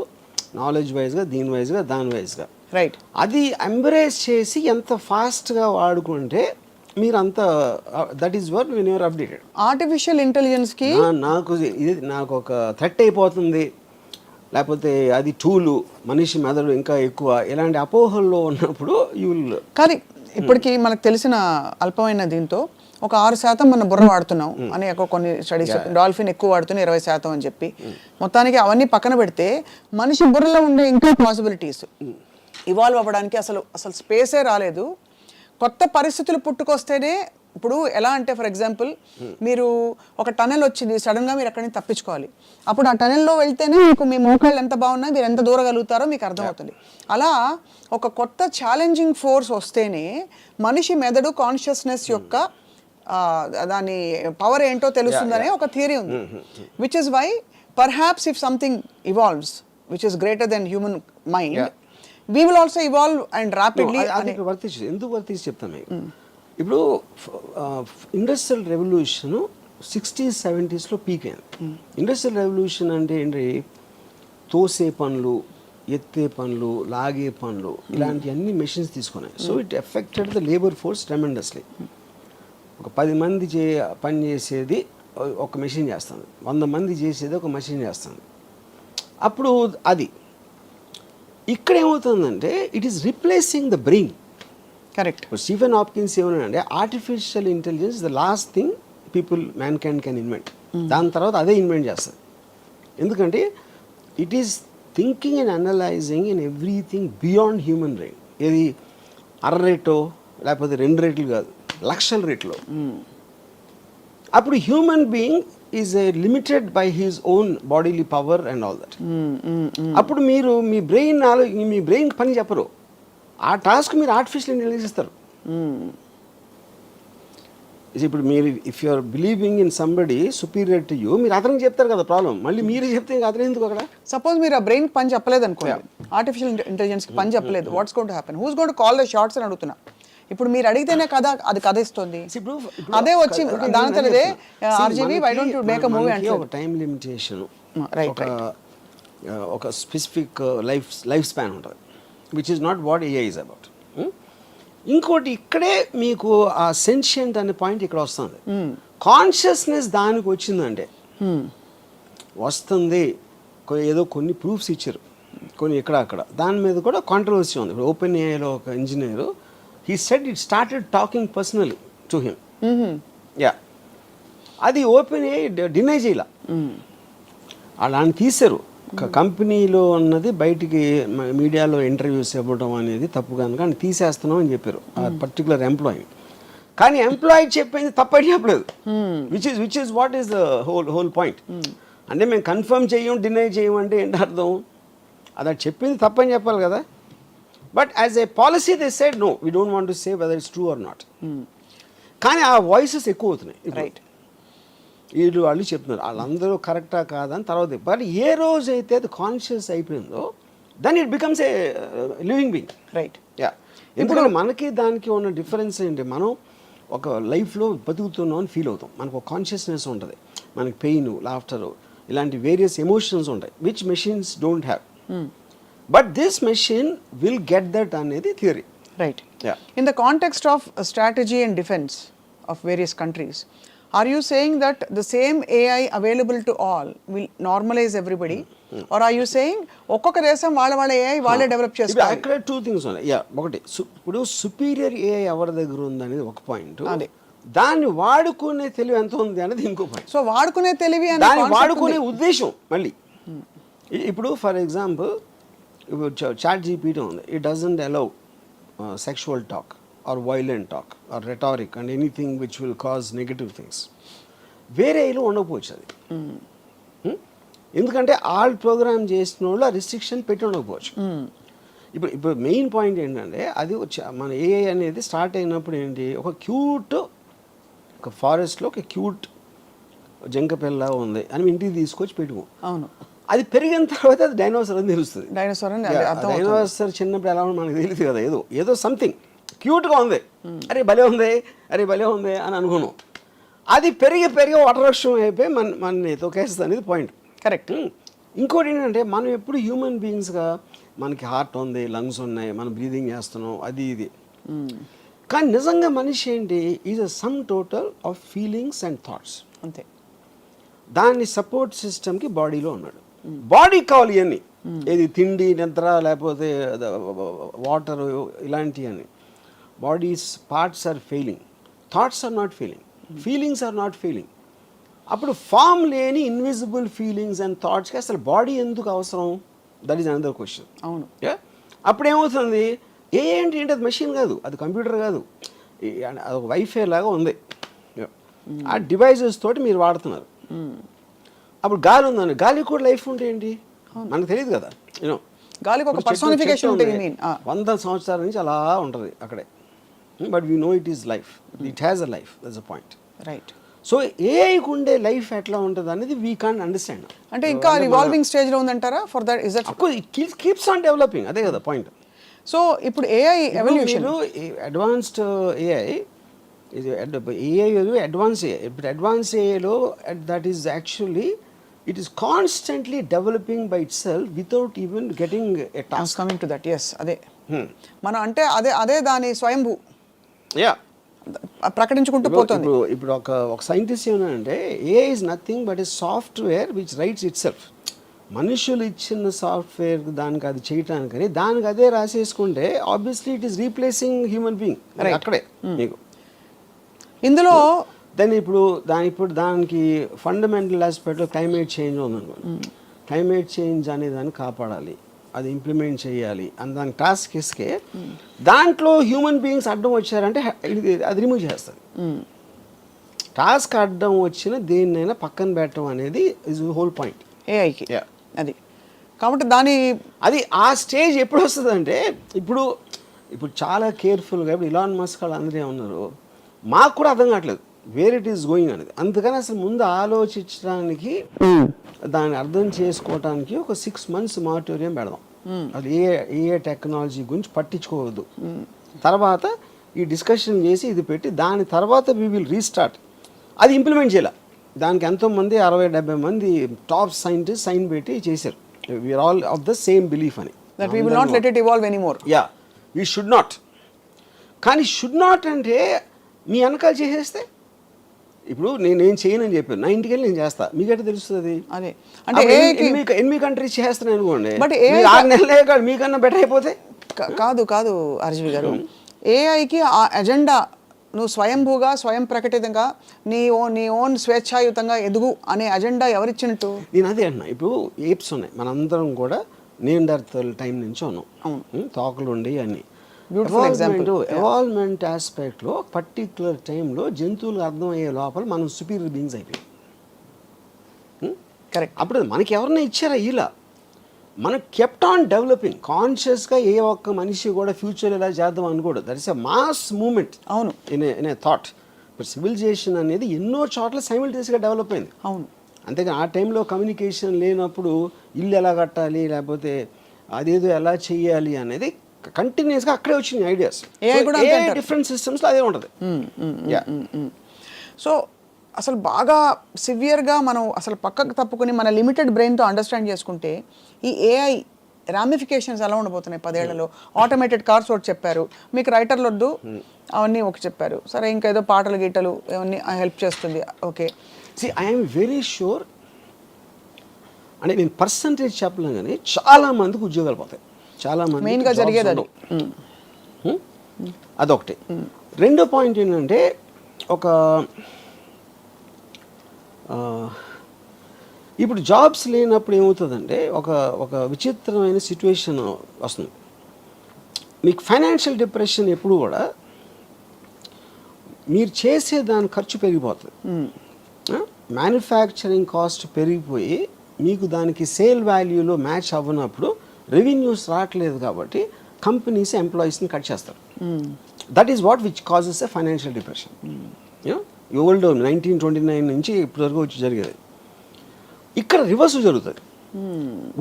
నాలెడ్జ్ వైజ్గా, దీని వైజ్గా, దాని వైజ్గా. రైట్. అది ఎంబ్రేస్ చేసి ఎంత ఫాస్ట్గా వాడుకుంటే మీరు అంత, that is work when you're updated. Artificial ఇంటెలిజెన్స్కి నాకు ఒక థ్రెట్ అయిపోతుంది, లేకపోతే అది టూలు, మనిషి మెదడు ఇంకా ఎక్కువ, ఇలాంటి అపోహల్లో ఉన్నప్పుడు యూ విల్. కానీ ఇప్పటికీ మనకు తెలిసిన అల్పమైన దీంతో ఒక 6% మన బుర్ర వాడుతున్నాం అని కొన్ని స్టడీస్, డాల్ఫిన్ ఎక్కువ వాడుతున్నాయి 20% అని చెప్పి. మొత్తానికి అవన్నీ పక్కన పెడితే మనిషి బుర్రలో ఉండే ఇంకా పాసిబిలిటీస్ ఇవాల్వ్ అవ్వడానికి అసలు స్పేసే రాలేదు. కొత్త పరిస్థితులు పుట్టుకొస్తేనే, ఇప్పుడు ఎలా అంటే ఫర్ ఎగ్జాంపుల్ మీరు ఒక టనెల్ వచ్చింది, సడన్గా మీరు అక్కడి నుంచి తప్పించుకోవాలి. అప్పుడు ఆ టనెల్లో వెళ్తేనే మీకు మీ మోకాళ్ళు ఎంత బాగున్నాయి, మీరు ఎంత దూరగలుగుతారో మీకు అర్థమవుతుంది. అలా ఒక కొత్త ఛాలెంజింగ్ ఫోర్స్ వస్తేనే మనిషి మెదడు కాన్షియస్నెస్ యొక్క దాని పవర్ ఏంటో తెలుస్తుందనే ఒక థియరీ ఉంది. Which is why perhaps if something evolves which is greater than human mind, we will also evolve and rapidly. ఎందుకు వర్తించి చెప్తాను మీకు. ఇప్పుడు ఇండస్ట్రియల్ రెవల్యూషన్ 60s 70sలో పీక్ అయింది. ఇండస్ట్రియల్ రెవల్యూషన్ అంటే ఏంటి? తోసే పనులు, ఎత్తే పనులు, లాగే పనులు, ఇలాంటి అన్ని మెషిన్స్ తీసుకున్నాయి. So it affected the labour force tremendously. ఒక 10 మంది పని చేసేది ఒక మెషిన్ చేస్తుంది, 100 మంది చేసేది ఒక మెషిన్ చేస్తుంది. అప్పుడు అది ఇక్కడ ఏమవుతుందంటే it is replacing the brain. Correct. Stephen Hopkins ఏమన్నాడంటే artificial intelligence the last thing man can invent. దాని తర్వాత అదే ఇన్వెంట్ చేస్తుంది. ఎందుకంటే it is thinking and analysing in everything beyond human brain. ఇది రేటో లేకపోతే 2 రేట్లు కాదు, లక్షల రేట్లో. అప్పుడు human being is limited by his own bodily power and all that. అప్పుడు మీరు మీ బ్రెయిన్ పని చెప్పరు, ఆ టాస్క్ మీరు ఆర్టిఫిషియల్ ఇంటెలిజెన్స్ ఇస్తారు. ఇప్పుడు మీరు if you are believing in somebody superior to you, మీరు అతనికి చెప్తారు కదా ప్రాబ్లం, మళ్ళీ మీరే చెప్తే ఇంకా అతను ఎందుకు అక్కడ? సపోజ్ మీరు ఆ బ్రెయిన్ పని చెప్పలేదు అనుకోండి, ఆర్టిఫిషియల్ ఇంటెలిజెన్స్కి పని చెప్పలేదు, what's going to happen? Who's going to call the shots అని అడుగుతున్నా. ఇప్పుడు మీరు అడిగితేనే కదా అది కథ ఇస్తుంది. అదే వచ్చి దానితోనే RGV why don't you make a movie అంటే ఒక టైం లిమిటేషన్, రైట్, ఒక స్పెసిఫిక్ లైఫ్ స్పాన్ ఉంటుంది, which is not what AI is about. ఇంకోటి ఇక్కడే మీకు ఆ సెన్షియంట్ అనే పాయింట్ ఇక్కడ వస్తుంది. కాన్షియస్నెస్ దానికి వచ్చిందంటే వస్తుంది, ఏదో కొన్ని ప్రూఫ్స్ ఇచ్చారు, కొన్ని ఇక్కడ అక్కడ. దాని మీద కూడా కాంట్రవర్సీ ఉంది. ఇప్పుడు ఓపెన్ ఏఐలో ఒక engineer, he said it started talking personally to him. Yeah, అది ఓపెన్ ఏఐ డినై చేయాల, అలాని తీశారు. కంపెనీలో అన్నది బయటికి మీడియాలో ఇంటర్వ్యూస్ ఇవ్వడం అనేది తప్పు కనుక అని తీసేస్తున్నాం అని చెప్పారు ఆ పర్టికులర్ ఎంప్లాయీ. కానీ ఎంప్లాయీ చెప్పింది తప్పని చెప్పలేదు, which is what is the whole point. అంటే మేము కన్ఫర్మ్ చేయం, డినై చేయం అంటే ఏంటి అర్థం? అది చెప్పింది తప్పని చెప్పాలి కదా. But as a policy they said no, we don't want to say whether it's true or not. కానీ ఆ వాయిసెస్ ఎక్కువ అవుతున్నాయి. రైట్, వీళ్ళు వాళ్ళు చెప్తున్నారు వాళ్ళందరూ కరెక్టా కాదని తర్వాత. బట్ ఏ రోజైతే అది కాన్షియస్ అయిపోయిందో then it becomes a living being. Right. Yeah, ఎందుకంటే మనకి దానికి ఉన్న డిఫరెన్స్ ఏంటి, మనం ఒక లైఫ్లో బతుకుతున్నాం అని ఫీల్ అవుతాం, మనకు ఒక కాన్షియస్నెస్ ఉంటుంది, మనకి పెయిన్, లాఫ్టర్, ఇలాంటి వేరియస్ ఎమోషన్స్ ఉంటాయి which machines don't have. But this machine will get that అనేది theory. Right. Yeah. In the context of strategy and defense of various countries, are you saying that the same AI available to all will normalize everybody? Or are you saying ఒక్కొక్క దేశం వాళ్ళ AI వాళ్ళే develop చేసుకోవాలి? అక్కడ two things ఉన్నాయి. Yeah, ఒకటి ఇప్పుడు superior AI ఎవరి దగ్గర ఉంది అనేది ఒక పాయింట్, అదే దాన్ని వాడుకునే తెలివి ఎంత ఉంది అనేది ఇంకో పాయింట్. సో వాడుకునే తెలివి అనే దాన్ని concept వాడుకునే ఉంది. ఉద్దేశం మళ్ళీ. ఇప్పుడు ఫర్ ఎగ్జాంపుల్ ఇప్పుడు చాట్ జీపీటీ ఉంది, it doesn't allow sexual talk or violent talk or rhetoric and anything which will cause negative things. వేరే ఏలో ఉండకపోవచ్చు అది. ఎందుకంటే ఆల్ ప్రోగ్రామ్ చేసిన వాళ్ళు ఆ రిస్ట్రిక్షన్ పెట్టి ఉండకపోవచ్చు. ఇప్పుడు మెయిన్ పాయింట్ ఏంటంటే అది మన ఏఐ అనేది స్టార్ట్ అయినప్పుడు ఏంటి, ఒక క్యూట్, ఒక ఫారెస్ట్లో ఒక క్యూట్ జంక పిల్ల ఉంది అని ఇంటికి తీసుకొచ్చి పెట్టుకో. అవును, అది పెరిగిన తర్వాత అది డైనోసర్ అని తెలుస్తుంది. డైనోసార్ అని అర్థం. డైనోసర్ చిన్నప్పుడు ఎలా మనకు తెలియదు కదా, ఏదో సంథింగ్ క్యూట్గా ఉంది, అరే భలే ఉంది, అరే భలే ఉంది అని అనుకున్నాం. అది పెరిగి వటవృక్షం అయిపోయి మన తొకేస్తుంది అనేది పాయింట్. కరెక్ట్. ఇంకోటి ఏంటంటే మనం ఎప్పుడు హ్యూమన్ బీయింగ్స్గా మనకి హార్ట్ ఉంది, లంగ్స్ ఉన్నాయి, మనం బ్రీదింగ్ చేస్తున్నాం, అది ఇది. కానీ నిజంగా మనిషి ఏంటి, is a sum total of feelings and thoughts. అంతే. దాన్ని సపోర్ట్ సిస్టమ్కి బాడీలో ఉన్నాడు. బాడీ కావాలి ఇవన్నీ, ఏది తిండి, నిద్ర, లేకపోతే వాటర్, ఇలాంటివన్నీ. Bodies parts are failing, thoughts are not failing, feelings are not failing. అప్పుడు ఫామ్ లేని ఇన్విజిబుల్ ఫీలింగ్స్ అండ్ థాట్స్కి అసలు బాడీ ఎందుకు అవసరం? That is another question. అవును. అప్పుడు ఏమవుతుంది, ఏంటి అది మెషిన్ కాదు, అది కంప్యూటర్ కాదు, అదొక వైఫై లాగా ఉంది. ఆ డివైజెస్ తోటి మీరు వాడుతున్నారు. అప్పుడు గాలి ఉందండి, గాలి కూడా లైఫ్ ఉంటే ఏంటి మనకు తెలియదు కదా. యూనో గాలికి ఒక పర్సనిఫికేషన్ ఉంటుంది. 100 సంవత్సరాల నుంచి అలా ఉంటుంది అక్కడే. But we know it is life, it has a life, that's a point. Right. So ఏఐకి ఉండే లైఫ్ ఎట్లా ఉంటుంది అనేది వీ కాంట్ అండర్స్టాండ్. అంటే ఇంకా రివాల్వింగ్ స్టేజ్లో ఉందంటారా? For that is that it keeps on developing, అదే కదా పాయింట్. సో ఇప్పుడు AI evolution, advanced AI advance AI. ఇప్పుడు అడ్వాన్స్ ఏఐలో that is actually it is constantly developing by itself without even getting a task. Coming to that. Yes, అదే మనం అంటే అదే దాని స్వయంభూ యా ప్రకటించుకుంటూ పోతుంది. ఇప్పుడు ఒక సైంటిస్ట్ ఏమన్నాడంటే AI is nothing but a software which writes itself. మనుషులు ఇచ్చిన సాఫ్ట్వేర్ దానికి అది చేయటానికని దానికి అదే రాసేసుకుంటే obviously it is replacing human being అక్కడే మీకు. ఇందులో దెన్ ఇప్పుడు దానికి ఫండమెంటల్ ఆస్పెక్ట్లో క్లైమేట్ చేంజ్ ఉందనుకోండి. క్లైమేట్ చేంజ్ అనే దాన్ని కాపాడాలి, అది ఇంప్లిమెంట్ చేయాలి అని దాని టాస్క్ ఇస్తే దాంట్లో హ్యూమన్ బీయింగ్స్ అడ్డం వచ్చారంటే అది రిమూవ్ చేస్తుంది. టాస్క్ అడ్డం వచ్చిన దేన్నైనా పక్కన పెట్టడం అనేది ఇస్ హోల్ పాయింట్ ఏఐకి. అది కాబట్టి అది ఆ స్టేజ్ ఎప్పుడు వస్తుంది అంటే ఇప్పుడు చాలా కేర్ఫుల్గా ఇప్పుడు ఇలాన్ మస్క్ వాళ్ళు అందరూ ఉన్నారు, మాకు కూడా అర్థం కావట్లేదు వేర్ ఇట్ ఈస్ గోయింగ్ అనేది. అందుకని అసలు ముందు ఆలోచించడానికి, దాన్ని అర్థం చేసుకోవడానికి ఒక 6 months మానిటోరియం పెడదాం. అది ఏ టెక్నాలజీ గురించి పట్టించుకోవద్దు. తర్వాత ఈ డిస్కషన్ చేసి ఇది పెట్టి దాని తర్వాత వీ విల్ రీస్టార్ట్. అది ఇంప్లిమెంట్ చేయాలి. దానికి ఎంతోమంది 60-70 మంది టాప్ సైంటిస్ట్ సైన్ పెట్టి చేశారు. We are all of the same belief అని. That we will not let it evolve anymore. Yeah, we should not. కానీ షుడ్ నాట్ అంటే మీ వెనకాల చేసేస్తే ఇప్పుడు నేను చేయనని చెప్పాను, నా ఇంటికి వెళ్ళి నేను చేస్తా, మీకైతే తెలుస్తుంది. అదే అంటే ఎనిమిది కంట్రీస్ చేస్తున్నాను అనుకోండి, బట్ 6 నెలలే కాదు మీకన్నా బెటర్ అయిపోతే. కాదు ఆర్జీవి గారు, ఏఐకి ఆ ఎజెండా నువ్వు స్వయంభూగా స్వయం ప్రకటితంగా నీ ఓన్ స్వేచ్ఛాయుతంగా ఎదుగు అనే అజెండా ఎవరిచ్చినట్టు? నేను అదే అన్నా. ఇప్పుడు ఏప్స్ ఉన్నాయి, మనందరం కూడా నియాండర్తల్ టైం నుంచి ఉన్నాం, తోకలు ఉండి అన్ని. ఎవాల్వ్మెంట్ ఆస్పెక్ట్లో పర్టిక్యులర్ టైంలో జంతువులకు అర్థమయ్యే లోపల మనం సుపీరియర్ బీయింగ్స్ అయిపోయాం. కరెక్ట్. అప్పుడు మనకి ఎవరన్నా ఇచ్చారా? ఇలా మనం కెప్ట్ ఆన్ డెవలపింగ్ కాన్షియస్గా. ఏ ఒక్క మనిషి కూడా ఫ్యూచర్ ఇలా చేద్దాం అనుకోడు. That is a mass moment. అవును. In a thought. ఇప్పుడు సివిలైజేషన్ అనేది ఎన్నో చోట్ల సైమిల్టేనియస్గా డెవలప్ అయింది. అవును. అంతేగా ఆ టైంలో కమ్యూనికేషన్ లేనప్పుడు ఇల్లు ఎలా కట్టాలి, లేకపోతే అదేదో ఎలా చేయాలి అనేది కంటిన్యూస్గా అక్కడే వచ్చిన ఐడియాస్. డిఫరెంట్ సిస్టమ్స్లో అదే ఉంటుంది. సో అసలు బాగా సివియర్గా మనం అసలు పక్కకు తప్పుకొని మన లిమిటెడ్ బ్రెయిన్తో అండర్స్టాండ్ చేసుకుంటే ఈ ఏఐ రామిఫికేషన్స్ ఎలా ఉండబోతున్నాయి 10 ఏళ్లలో? ఆటోమేటెడ్ కార్స్ ఒకటి చెప్పారు, మీకు రైటర్లు వద్దు అవన్నీ ఒకటి చెప్పారు, సరే ఇంకా ఏదో పాటలు గీటలు అవన్నీ హెల్ప్ చేస్తుంది. ఓకే, ఐఎమ్ వెరీ షూర్, అంటే నేను పర్సంటేజ్ చెప్పలేను కానీ చాలా మందికి ఉద్యోగాలు పోతాయి. చాలా మంది మెయిన్గా జరిగేది అది. అదొకటి. రెండో పాయింట్ ఏంటంటే, ఇప్పుడు జాబ్స్ లేనప్పుడు ఏమవుతుందంటే ఒక విచిత్రమైన సిచ్యువేషన్ వస్తుంది. మీకు ఫైనాన్షియల్ డిప్రెషన్ ఎప్పుడు కూడా మీరు చేసే దాని ఖర్చు పెరిగిపోతుంది. మ్యానుఫ్యాక్చరింగ్ కాస్ట్ పెరిగిపోయి మీకు దానికి సేల్ వాల్యూలో మ్యాచ్ అవ్వనప్పుడు రెవెన్యూస్ రావట్లేదు కాబట్టి కంపెనీస్ ఎంప్లాయీస్ని కట్ చేస్తారు. That is what which causes a financial depression. Old 1929 నుంచి ఇప్పటివరకు వచ్చి జరిగేది. ఇక్కడ రివర్స్ జరుగుతుంది.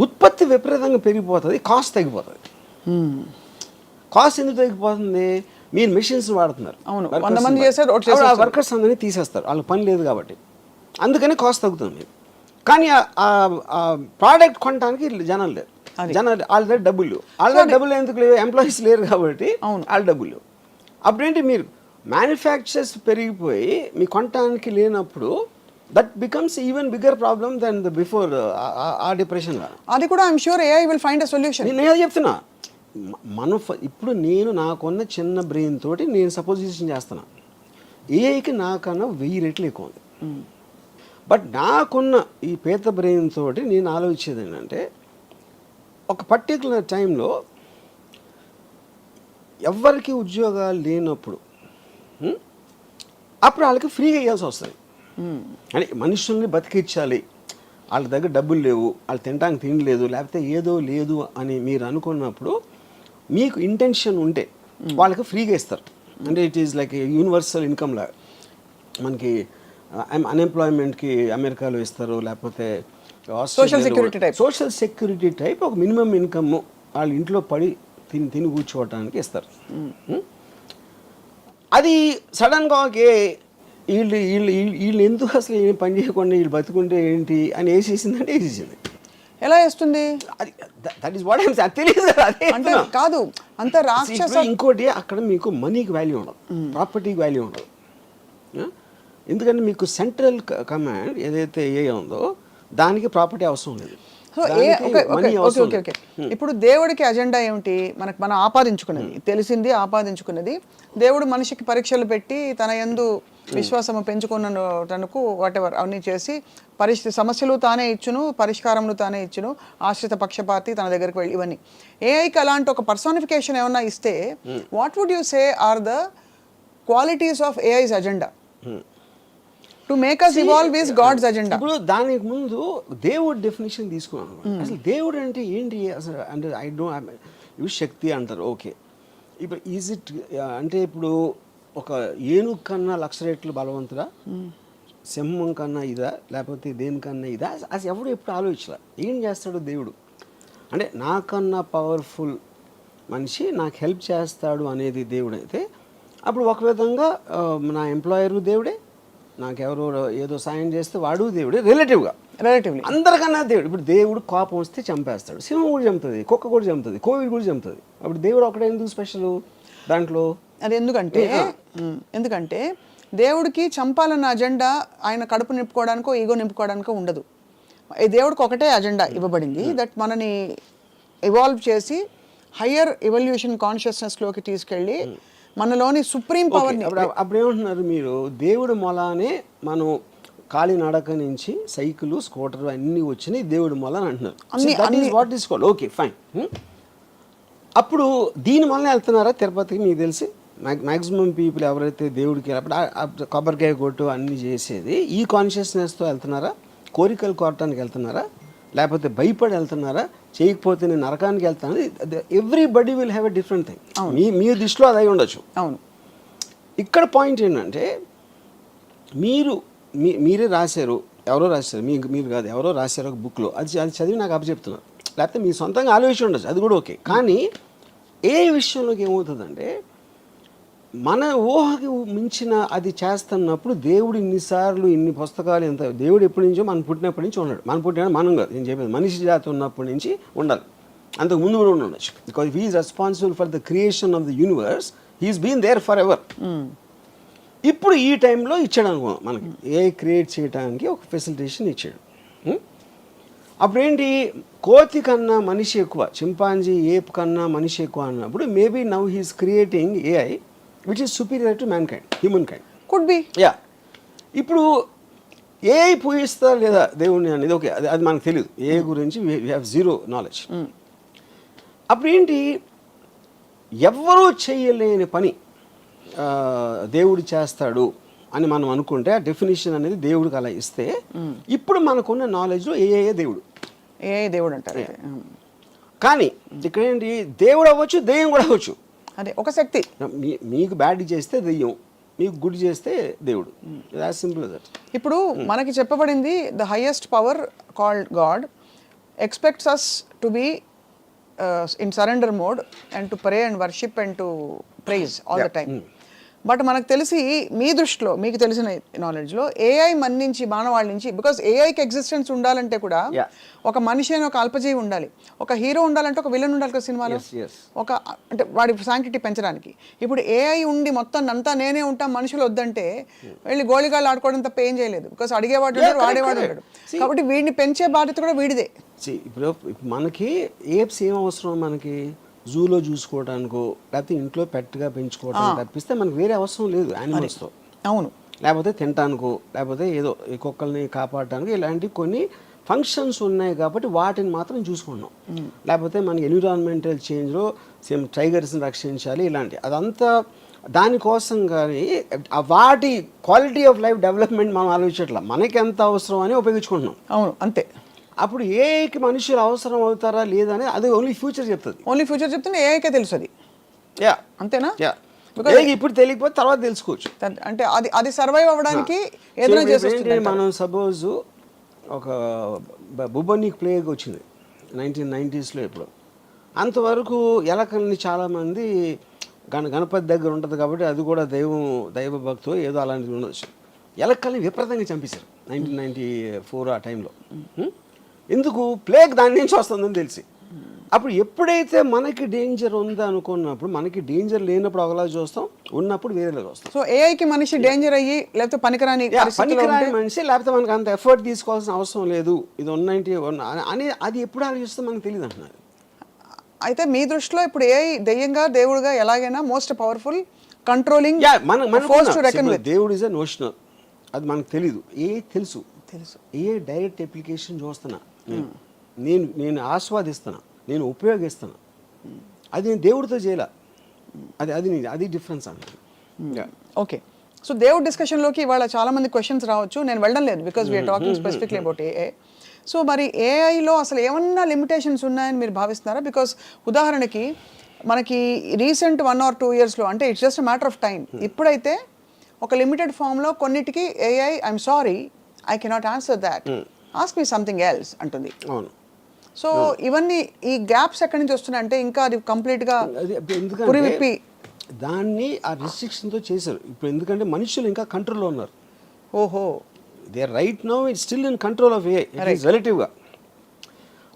ఉత్పత్తి విపరీతంగా పెరిగిపోతుంది, కాస్ట్ తగ్గిపోతుంది. కాస్ట్ ఎందుకు తగ్గిపోతుంది? మీరు మెషిన్స్ వాడుతున్నారు, వర్కర్స్ అందరినీ తీసేస్తారు, వాళ్ళకి పని లేదు కాబట్టి, అందుకని కాస్ట్ తగ్గుతుంది. కానీ ఆ ప్రోడక్ట్ కొనడానికి జనాలు లేరు, వాళ్ళ దగ్గర డబ్బులు లేవు. వాళ్ళ దగ్గర డబ్బులు ఎందుకు లేవు? ఎంప్లాయీస్ లేరు కాబట్టి వాళ్ళ డబ్బులు లేవు. అప్పుడేంటి, మీరు మ్యానుఫ్యాక్చర్స్ పెరిగిపోయి మీ కొనటానికి లేనప్పుడు that becomes even bigger problem then the before ఆ డిప్రెషన్. అది కూడా I'm sure AI will find a solution. నేను చెప్తున్నా, ఇప్పుడు నేను నాకున్న చిన్న బ్రెయిన్ తోటి నేను సపోజిషన్ చేస్తున్నా, ఏఐకి నాకన్నా 1000 రెట్లు ఎక్కువ ఉంది. బట్ నాకున్న ఈ పేద బ్రెయిన్ తోటి నేను ఆలోచించేది ఏంటంటే, ఒక పర్టికులర్ టైంలో ఎవరికి ఉద్యోగాలు లేనప్పుడు అప్పుడు వాళ్ళకి ఫ్రీగా ఇవ్వాల్సి వస్తుంది. అంటే మనుషుల్ని బతికించాలి, వాళ్ళ దగ్గర డబ్బులు లేవు, వాళ్ళు తినడానికి తిండి లేదు, లేకపోతే ఏదో లేదు అని మీరు అనుకున్నప్పుడు మీకు ఇంటెన్షన్ ఉంటే వాళ్ళకి ఫ్రీగా ఇస్తారు. అంటే it is like universal income లాగా. మనకి అన్ఎంప్లాయ్మెంట్కి అమెరికాలో ఇస్తారు, లేకపోతే సోషల్ సెక్యూరిటీ టైప్ ఒక మినిమం ఇన్కమ్ వాళ్ళ ఇంట్లో పడి తిని కూర్చోవటానికి ఇస్తారు. అది సడన్గా ఓకే వీళ్ళు ఎందుకు అసలు ఏం పని చేయకుండా వీళ్ళు బతుకుంటే ఏంటి అని వేసేసిందంటే వేసేసింది. ఎలా వేస్తుంది? దట్ ఈస్ వాట్ ఐమ్ తెలియదు అంటే కాదు అంత రాక్షస. ఇంకోటి, అక్కడ మీకు మనీకి వాల్యూ ఉండదు, ప్రాపర్టీకి వాల్యూ ఉండదు. ఎందుకంటే మీకు సెంట్రల్ కమాండ్ ఏదైతే ఏ ఉందో దానికి ప్రాపర్టీ అవసరం లేదు. ఇప్పుడు దేవుడికి అజెండా ఏమిటి? మనం ఆపాదించుకున్నది తెలిసింది, ఆపాదించుకున్నది. దేవుడు మనిషికి పరీక్షలు పెట్టి తన యందు విశ్వాసము పెంచుకున్నటనుకు వాటెవర్ అవన్నీ చేసి సమస్యలు తానే ఇచ్చును, పరిష్కారములు తానే ఇచ్చును, ఆశ్రిత పక్షపాతి తన దగ్గరికి వెళ్ళి, ఇవన్నీ ఏఐకి అలాంటి ఒక పర్సోనిఫికేషన్ ఏమన్నా ఇస్తే what would you say are the qualities of AI's agenda to make us evolve is God's agenda? ఇప్పుడు దానికి ముందు దేవుడి డెఫినేషన్ తీసుకున్నాను. అసలు దేవుడు అంటే ఏంటి అసలు? అంటే ఇవి శక్తి అంటారు, ఓకే. ఇప్పుడు ఈజ్ ఇట్ అంటే ఇప్పుడు ఒక ఏనుగు కన్నా 1,00,000 రెట్లు బలవంతుడా, సింహం కన్నా ఇదా, లేకపోతే దేనికన్నా ఇదా? అసలు ఎవడు ఎప్పుడు ఆలోచించలే. ఏం చేస్తాడు దేవుడు అంటే, నాకన్నా పవర్ఫుల్ మనిషి నాకు హెల్ప్ చేస్తాడు అనేది దేవుడు అయితే, అప్పుడు ఒక విధంగా నా ఎంప్లాయరు దేవుడే, నాకెవరో ఏదో సాయం చేస్తే వాడు దేవుడే. రిలేటివ్లీ అందరికన్నా దేవుడు. ఇప్పుడు దేవుడు కోపం వస్తే చంపేస్తాడు, సింహం కూడా చంపుతుంది, కుక్క కూడా చంపుతుంది, కోవిడ్ కూడా చంపుతుంది. అప్పుడు దేవుడు ఒకటే ఎందుకు స్పెషల్ దాంట్లో? అది ఎందుకంటే దేవుడికి చంపాలన్న అజెండా ఆయన కడుపు నింపుకోవడానికో ఈగో నింపుకోవడానికో ఉండదు. ఈ దేవుడికి ఒకటే అజెండా ఇవ్వబడింది, దట్ మనని ఇవాల్వ్ చేసి హయ్యర్ ఎవల్యూషన్ కాన్షియస్నెస్లోకి తీసుకెళ్ళి మనలోని సుప్రీం పవర్ని. అప్పుడు ఏమంటున్నారు మీరు, దేవుడు మొలానే మనం కాలినడక నుంచి సైకిల్ స్కూటర్ అన్నీ వచ్చినాయి దేవుడి మొల అని అంటున్నారు. What is called okay fine. అప్పుడు దీని వల్ల వెళ్తున్నారా తిరుపతికి? మీకు తెలిసి మ్యాక్సిమం పీపుల్ ఎవరైతే దేవుడికి అప్పుడు కొబ్బరికాయ కొట్టు అన్నీ చేసేది ఈ కాన్షియస్నెస్తో వెళ్తున్నారా? కోరికలు కోరటానికి వెళ్తున్నారా? లేకపోతే భయపడి వెళ్తున్నారా? చేయకపోతే నేను నరకానికి వెళ్తాను? Everybody will have a different thing. మీ దృష్టిలో అది అయి ఉండొచ్చు. అవును. ఇక్కడ పాయింట్ ఏంటంటే మీరే రాశారు, ఎవరో రాశారు, మీరు కాదు, ఎవరో రాశారు ఒక బుక్లో, అది చదివి నాకు అప్పచెప్తున్నారు. లేకపోతే మీ సొంతంగా ఆలోచన ఉండొచ్చు, అది కూడా ఓకే. కానీ ఏ విషయంలోకి ఏమవుతుందంటే మన ఊహకి మించిన అది చేస్తున్నప్పుడు దేవుడు ఇన్నిసార్లు ఇన్ని పుస్తకాలు ఎంత దేవుడు ఎప్పటి నుంచో మనం పుట్టినప్పటి నుంచి ఉన్నాడు. మనం పుట్టిన మనం కాదు, నేను చెప్పేది మనిషి జాతి ఉన్నప్పటి నుంచి ఉండాలి, అంతకు ముందు కూడా ఉండొచ్చు. Because he is responsible for the creation of the universe, he's been there forever. ఇప్పుడు ఈ టైంలో ఇచ్చాడు అనుకో మనకి, ఏ క్రియేట్ చేయడానికి ఒక ఫెసిలిటేషన్ ఇచ్చాడు. అప్పుడేంటి, కోతి కన్నా మనిషి ఎక్కువ, చింపాంజీ ఏప్ కన్నా మనిషి ఎక్కువ అన్నప్పుడు maybe now he's creating AI which is superior to man kind, human kind. Could be. Yeah. ఇప్పుడు ఏఐ పూజిస్తా లేదా దేవుణ్ణి అనేది ఓకే, అది మనకు తెలియదు, ఏ గురించి వీ హ్యావ్ జీరో నాలెడ్జ్. అప్పుడు ఏంటి, ఎవ్వరూ చేయలేని పని దేవుడు చేస్తాడు అని మనం అనుకుంటే ఆ డెఫినేషన్ అనేది దేవుడికి అలా ఇస్తే, ఇప్పుడు మనకున్న నాలెడ్జ్లో ఏ దేవుడు అంటారు. కానీ ఇక్కడ ఏంటి, దేవుడు అవ్వచ్చు, దెయ్యం కూడా అవ్వచ్చు. అదే ఒక శక్తి. మీకు బ్యాడ్ చేస్తే దెయ్యం, మీకు గుడ్ చేస్తే దేవుడు. As simple as that. ఇప్పుడు మనకి చెప్పబడింది the highest power called God expects us to be in surrender mode and to pray and worship and to praise all the time. But మనకు తెలిసి మీ దృష్టిలో, మీకు తెలిసిన నాలెడ్జ్లో ఏఐ మన నుంచి, మానవాళ్ళ నుంచి, బికాస్ ఏఐకి ఎగ్జిస్టెన్స్ ఉండాలంటే కూడా ఒక మనిషి అని ఒక అల్పజీవి ఉండాలి, ఒక హీరో ఉండాలంటే ఒక విలన్ ఉండాలి కదా సినిమాలో, ఒక అంటే వాడి శాంక్టిటీ పెంచడానికి. ఇప్పుడు ఏఐ ఉండి మొత్తం అంతా నేనే ఉంటా మనుషులు వద్దంటే వెళ్ళి గోళిగాళ్ళు ఆడుకోవడం తప్ప ఏం చేయలేదు, బికాస్ అడిగేవాడు ఉన్నాడు, వాడేవాడు ఉన్నాడు. కాబట్టి వీడిని పెంచే బాధ్యత కూడా వీడిదే. ఇప్పుడు మనకి ఏప్స్ ఏం అవసరం, మనకి జూలో చూసుకోవడానికో లేకపోతే ఇంట్లో పెట్టుగా పెంచుకోవడానికి తప్పిస్తే మనకు వేరే అవసరం లేదు యానిమల్స్తో. అవును. లేకపోతే తినటానికో లేకపోతే ఏదో ఈ కుక్కల్ని కాపాడటానికి ఇలాంటి కొన్ని ఫంక్షన్స్ ఉన్నాయి కాబట్టి వాటిని మాత్రం చూసుకున్నాం. లేకపోతే మనకి ఎన్విరాన్మెంటల్ చేంజ్లో సేమ్ టైగర్స్ని రక్షించాలి ఇలాంటి అదంతా దానికోసం. కానీ వాటి క్వాలిటీ ఆఫ్ లైఫ్ డెవలప్మెంట్ మనం ఆలోచించట్లా, మనకి ఎంత అవసరం అని ఉపయోగించుకుంటున్నాం. అవును, అంతే. అప్పుడు ఏఐకి మనుషులు అవసరం అవుతారా లేదా అని అది ఓన్లీ ఫ్యూచర్ చెప్తుంది. ఓన్లీ ఫ్యూచర్ చెప్తే ఏఐకే తెలుసు అది. యా, అంతేనా? యా. ఇప్పుడు తెలియకపోతే తర్వాత తెలుసుకోవచ్చు. అంటే అది సర్వైవ్ అవ్వడానికి ఏదైనా చేస్తుంది. మనం సపోజ్ ఒక బుబోనిక్ ప్లేగ్ వచ్చింది 1990s ఎప్పుడు, అంతవరకు ఎలకల్ని చాలామంది గణపతి దగ్గర ఉంటుంది కాబట్టి అది కూడా దైవ భక్తో ఏదో అలాంటిది ఉండొచ్చు. ఎలకల్ని విపరీతంగా చంపేశారు 1994 ఆ టైంలో. ఎందుకు? ప్లేగ్ దాని నుంచి వస్తుందని తెలిసి. అప్పుడు ఎప్పుడైతే మనకి డేంజర్ ఉంది అనుకున్నప్పుడు, మనకి డేంజర్ లేనప్పుడు ఒకలా చూస్తాం, ఉన్నప్పుడు వేరేలా చూస్తాం. సో ఏఐకి మనిషి డేంజర్ అయ్యి లేకపోతే పనికిరాని మనిషి, లేకపోతే మనకు అంత ఎఫర్ట్ తీసుకోవాల్సిన అవసరం లేదు, ఇది 191 అని అది ఎప్పుడు ఆలోచిస్తే మనకు తెలియదు అంటున్నారు. అయితే మీ దృష్టిలో ఇప్పుడు ఏఐ దెయ్యంగా దేవుడుగా ఎలాగైనా మోస్ట్ పవర్ఫుల్ కంట్రోలింగ్ దేవుడు ఇస్ ఎ నోషనల్, అది మనకు తెలీదు. తెలుసు ఏ డైరెక్ట్ అప్లికేషన్ చూస్తున్నా, నేను ఆస్వాదిస్తున్నా, నేను ఉపయోగిస్తున్నా, అది నేను దేవుడితో చేయాల, అది డిఫరెన్స్ అన్న. ఓకే. సో దేవుడి డిస్కషన్లోకి ఇవాళ చాలా మంది క్వశ్చన్స్ రావచ్చు, నేను వెళ్ళడం లేదు because we're talking specifically about AI. So మరి ఏఐలో అసలు ఏమన్నా లిమిటేషన్స్ ఉన్నాయని మీరు భావిస్తున్నారా? బికాస్ ఉదాహరణకి మనకి రీసెంట్ 1 or 2 yearsలో, అంటే it's just matter of time, ఇప్పుడైతే ఒక లిమిటెడ్ ఫామ్లో కొన్నిటికి AI I'm sorry I cannot answer that, ask me something else అంటుంది. అవును. సో ఇవన్నీ ఈ గ్యాప్స్ ఎక్కడి నుంచి వస్తున్నాయి అంటే ఇంకా అది కంప్లీట్గా పురివిప్పి దాన్ని ఆ రిస్ట్రిక్షన్తో చేశారు. ఇప్పుడు ఎందుకంటే మనుషులు ఇంకా కంట్రోల్లో ఉన్నారు. ఓహో, they right now it's still in control of AI, it is రిలేటివ్గా.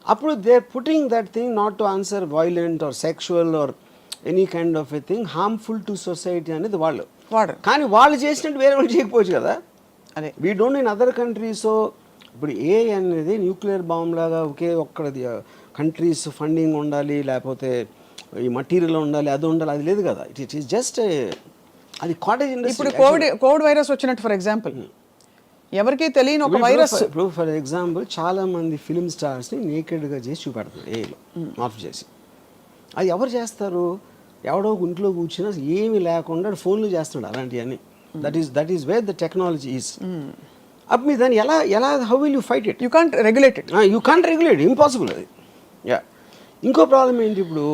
అప్పుడు they are putting that thing not to answer violent or sexual or any kind of a thing harmful to society అనేది వాళ్ళు. వాడరు. కానీ వాళ్ళు చేసినట్టు వేరే వాళ్ళు చేయకపోవచ్చు కదా. అదే we don't in other countries. ఇప్పుడు ఏ అనేది న్యూక్లియర్ బాంబ్ లాగా ఒకే ఒక్కడి కంట్రీస్ ఫండింగ్ ఉండాలి, లేకపోతే ఈ మటీరియల్ ఉండాలి, అది ఉండాలి, అది లేదు కదా. ఇట్ ఈస్ జస్ట్ అది కాటేజ్ ఇండస్ట్రీ. ఇప్పుడు కోవిడ్ వైరస్ వచ్చినట్టు ఫర్ ఎగ్జాంపుల్ ఎవరికి తెలియని ఒక వైరస్. ఇప్పుడు ఫర్ ఎగ్జాంపుల్ చాలా మంది ఫిలిం స్టార్స్ని నేకెడ్గా చేసి చూపెడతారు ఏలో ఆఫ్ చేసి. అది ఎవరు చేస్తారు? ఎవడో ఇంట్లో కూర్చున్నా ఏమీ లేకుండా ఫోన్లు చేస్తున్నాడు అలాంటివన్నీ. That is where the technology is. అప్పుడు మీరు దాన్ని ఎలా how will you fight it? You can't regulate it. You can't regulate, impossible అది. యా, ఇంకో ప్రాబ్లం ఏంటి, ఇప్పుడు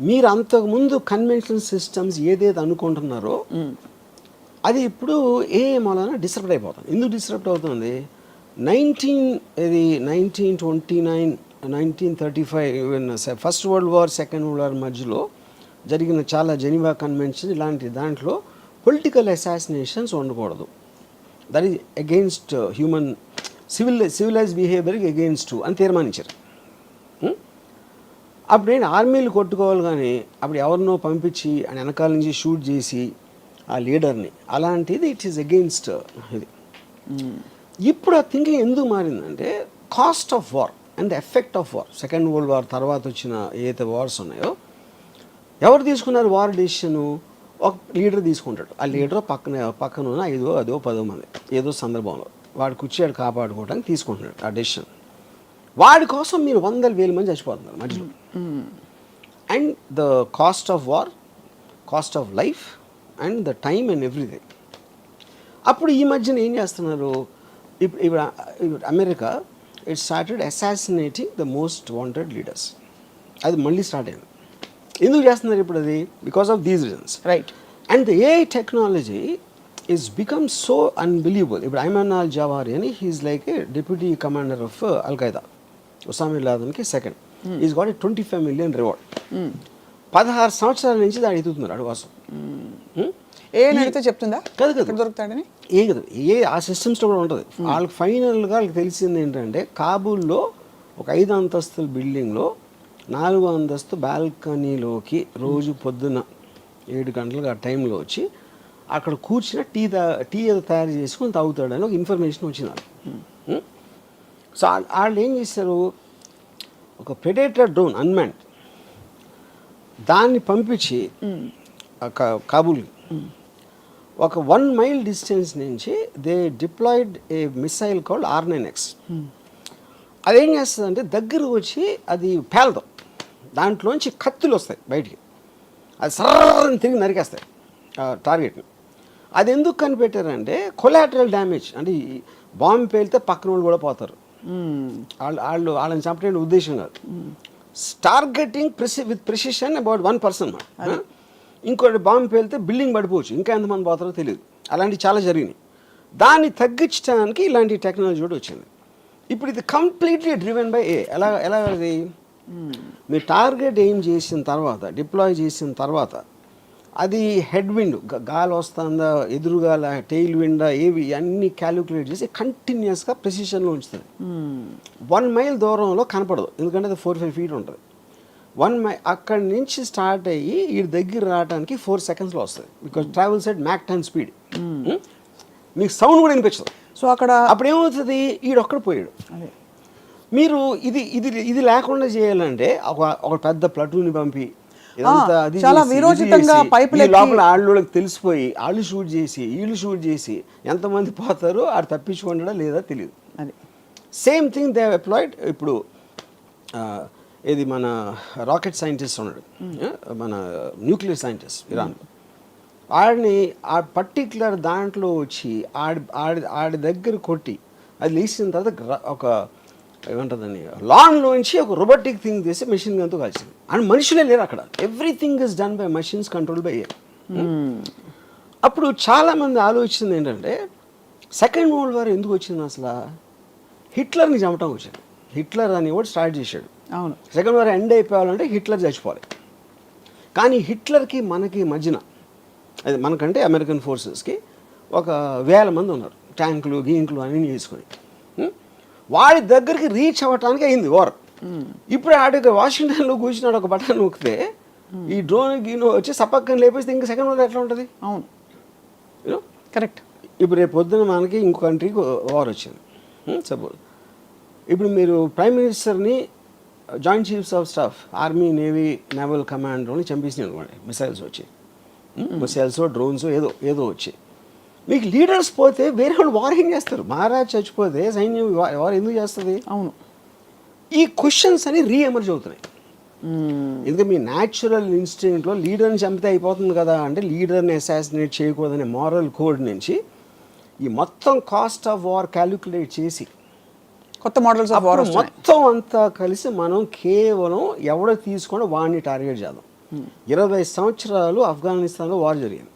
మీరు అంతకుముందు కన్వెన్షనల్ సిస్టమ్స్ ఏదైతే అనుకుంటున్నారో అది ఇప్పుడు ఏ మూలన డిస్టర్బ్ అయిపోతుంది. ఎందుకు డిస్టర్బ్ అవుతుంది? 1929 1935 first world war, second world war మధ్యలో జరిగిన చాలా జెనీవా కన్వెన్షన్ ఇలాంటి దాంట్లో పొలిటికల్ అసాసినేషన్స్ ఉండకూడదు. That is against human civilize బిహేవియర్కి అగెయిన్స్ట్ అని తీర్మానించారు. అప్పుడు నేను ఆర్మీలు కొట్టుకోవాలి, కానీ అప్పుడు ఎవరినో పంపించి ఆయన వెనకాల నుంచి షూట్ చేసి ఆ లీడర్ని, అలాంటిది ఇట్ ఈస్ అగెయిన్స్ట్ ఇది. ఇప్పుడు ఆ థింకింగ్ ఎందుకు మారిందంటే cost of war and the effect of war. Second world war తర్వాత వచ్చిన ఏదైతే వార్స్ ఉన్నాయో, ఎవరు తీసుకున్నారు వార్ డెసిషను? ఒక లీడర్ తీసుకుంటాడు. ఆ లీడర్ పక్కన ఉన్న 5 అదో 10 మంది ఏదో సందర్భంలో వాడు కూర్చోడు కాపాడుకోవడానికి తీసుకుంటున్నాడు ఆ డెసిషన్. వాడి కోసం మీరు 100,000 మంది చచ్చిపోతున్నారు మధ్యలో. And the cost of war, cost of life and the time and everything. అప్పుడు ఈ మధ్యన ఏం చేస్తున్నారు, ఇప్పుడు America it started assassinating the most wanted leaders. అది మళ్ళీ స్టార్ట్ అయింది. ఎందుకు చేస్తున్నారు ఇప్పుడు అది? Because of these reasons, right. And the AI technology is become so unbelievable. ఇప్పుడు ఐమన్ అల్ జవారి అని he is like a deputy commander of al Qaeda, Osama bin లాదెన్కి second. Is got a 25 million reward. 16 సంవత్సరాల నుంచి దాన్ని ఎదుగుతున్నారు అడు కోసం. ఏ అడిగితే చెప్తుందా కదా దొరుకుతాడని? ఏ కదా, ఏ ఆ సిస్టమ్స్లో కూడా ఉంటుంది. వాళ్ళకి ఫైనల్గా వాళ్ళకి తెలిసింది ఏంటంటే, కాబూల్లో ఒక 5 అంతస్తుల బిల్డింగ్లో 4వ అంతస్తు బాల్కనీలోకి రోజు పొద్దున్న 7 గంటలకు ఆ టైంలో వచ్చి అక్కడ కూర్చుని టీ ఏదో తయారు చేసుకొని తాగుతాడని ఒక ఇన్ఫర్మేషన్ వచ్చింది వాళ్ళకి. సో వాళ్ళు ఏం చేశారు, ఒక ప్రెడేటర్ డ్రోన్ అన్మాన్డ్ దాన్ని పంపించి కాబూల్కి ఒక 1 mile డిస్టెన్స్ నుంచి they deployed a missile called R9X. అదేం చేస్తుందంటే దగ్గరకు వచ్చి అది పేలదు, దాంట్లోంచి కత్తులు వస్తాయి బయటికి, అది సర్రని తిరిగి నరికేస్తాయి టార్గెట్ని. అది ఎందుకు కనిపెట్టారంటే కొలాటరల్ డ్యామేజ్, అంటే బాంబు పేలితే పక్కన వాళ్ళు కూడా పోతారు, వాళ్ళని చంపడానికి ఉద్దేశం కాదు. Targeting with precision about 1 person. ఇంకోటి బాంబు పేలితే బిల్డింగ్ పడిపోవచ్చు, ఇంకా ఎంతమంది పోతారో తెలియదు. అలాంటివి చాలా జరిగినాయి. దాన్ని తగ్గించడానికి ఇలాంటి టెక్నాలజీ కూడా వచ్చింది. ఇప్పుడు ఇది కంప్లీట్లీ డ్రివెన్ బై ఏ. ఎలా అది మీరు టార్గెట్ ఎయిమ్ చేసిన తర్వాత, డిప్లాయ్ చేసిన తర్వాత, అది హెడ్ విండ్ గాలి వస్తుందా, ఎదురుగాల, టెయిల్ విండా, ఏవి అన్నీ క్యాలిక్యులేట్ చేసి కంటిన్యూస్గా ప్రెసిషన్లో ఉంచుతుంది. 1 mile దూరంలో కనపడదు, ఎందుకంటే అది 4-5 feet ఉంటుంది. 1 mile అక్కడి నుంచి స్టార్ట్ అయ్యి ఈ దగ్గర రావడానికి 4 secondsలో వస్తుంది. Because travels at Mach 10 speed. మీకు సౌండ్ కూడా వినిపించదు. సో అక్కడ అప్పుడు ఏమవుతుంది, ఈడొక్కడ పోయాడు. మీరు ఇది లేకుండా చేయాలంటే ఒక పెద్ద ప్లటూని పంపి చాలా విరోచితంగా లోపల వాళ్ళకి తెలిసిపోయి వాళ్ళు షూట్ చేసి వీళ్ళు షూట్ చేసి ఎంతమంది పోతారో ఆడు తప్పించుకుంటాడా లేదా తెలియదు. అది సేమ్ థింగ్ దే అప్లాయిడ్. ఇప్పుడు ఇది మన రాకెట్ సైంటిస్ట్ ఉన్నాడు, మన న్యూక్లియర్ సైంటిస్ట్ ఇరాన్, ఆడిని ఆ పర్టిక్యులర్ దాంట్లో వచ్చి ఆడి దగ్గర కొట్టి అది లేచిన తర్వాత ఒక ఏమంటుందని లాన్లోంచి ఒక రోబోటిక్ థింగ్ చేసి మెషిన్ గన్తో కలిసింది. అండ్ మనుషులే లేరు అక్కడ, everything is done by machines control by air. అప్పుడు చాలామంది ఆలోచించింది ఏంటంటే, సెకండ్ వరల్డ్ వార్ ఎందుకు వచ్చింది అసలు? హిట్లర్ని చంపటం వచ్చింది. హిట్లర్ అని కూడా స్టార్ట్ చేశాడు. అవును, సెకండ్ వార్ ఎండ్ అయిపోవాలంటే హిట్లర్ చచ్చిపోవాలి. కానీ హిట్లర్కి మనకి మధ్యన, అది మనకంటే అమెరికన్ ఫోర్సెస్కి ఒక 1000 మంది ఉన్నారు, ట్యాంకులు గీంకులు అన్నీ చేసుకొని. వాడి దగ్గరికి రీచ్ అవ్వటానికి అయింది వార్. ఇప్పుడు ఆడికి వాషింగ్టన్లో కూర్చున్నాడు, ఒక బటన్ నొక్కితే ఈ డ్రోన్ గీనో వచ్చి సపక్కని లేపేస్తే ఇంకా సెకండ్ వార్ ఎట్లా ఉంటుంది? అవును. కరెక్ట్. ఇప్పుడు రేపు పొద్దున మనకి ఇంకో కంట్రీకి వార్ వచ్చింది సపోజ్. ఇప్పుడు మీరు ప్రైమ్ మినిస్టర్ని joint chiefs of staff army navy naval కమాండర్ని చంపేసినాయి అనుకోండి, మిసైల్స్ వచ్చి, మిసైల్స్ డ్రోన్స్ ఏదో వచ్చి, మీకు లీడర్స్ పోతే వేరే వాళ్ళు వార్ ఏం చేస్తారు? మహారాజ్ చచ్చిపోతే సైన్యం వార్ ఎందుకు చేస్తుంది? అవును. ఈ క్వశ్చన్స్ అని రీఎమర్జ్ అవుతున్నాయి. ఎందుకంటే మీ న్యాచురల్ ఇన్స్టింక్ట్లో లీడర్ని చంపితే అయిపోతుంది కదా అంటే, లీడర్ని అసాసినేట్ చేయకూడదనే మారల్ కోడ్ నుంచి ఈ మొత్తం కాస్ట్ ఆఫ్ వార్ క్యాలిక్యులేట్ చేసి కొత్త మోడల్స్ ఆఫ్ వార్ మొత్తం అంతా కలిసి మనం కేవలం ఎవడో తీసుకొని వాడిని టార్గెట్ చేద్దాం. 20 సంవత్సరాలు ఆఫ్ఘనిస్తాన్లో వార్ జరిగింది.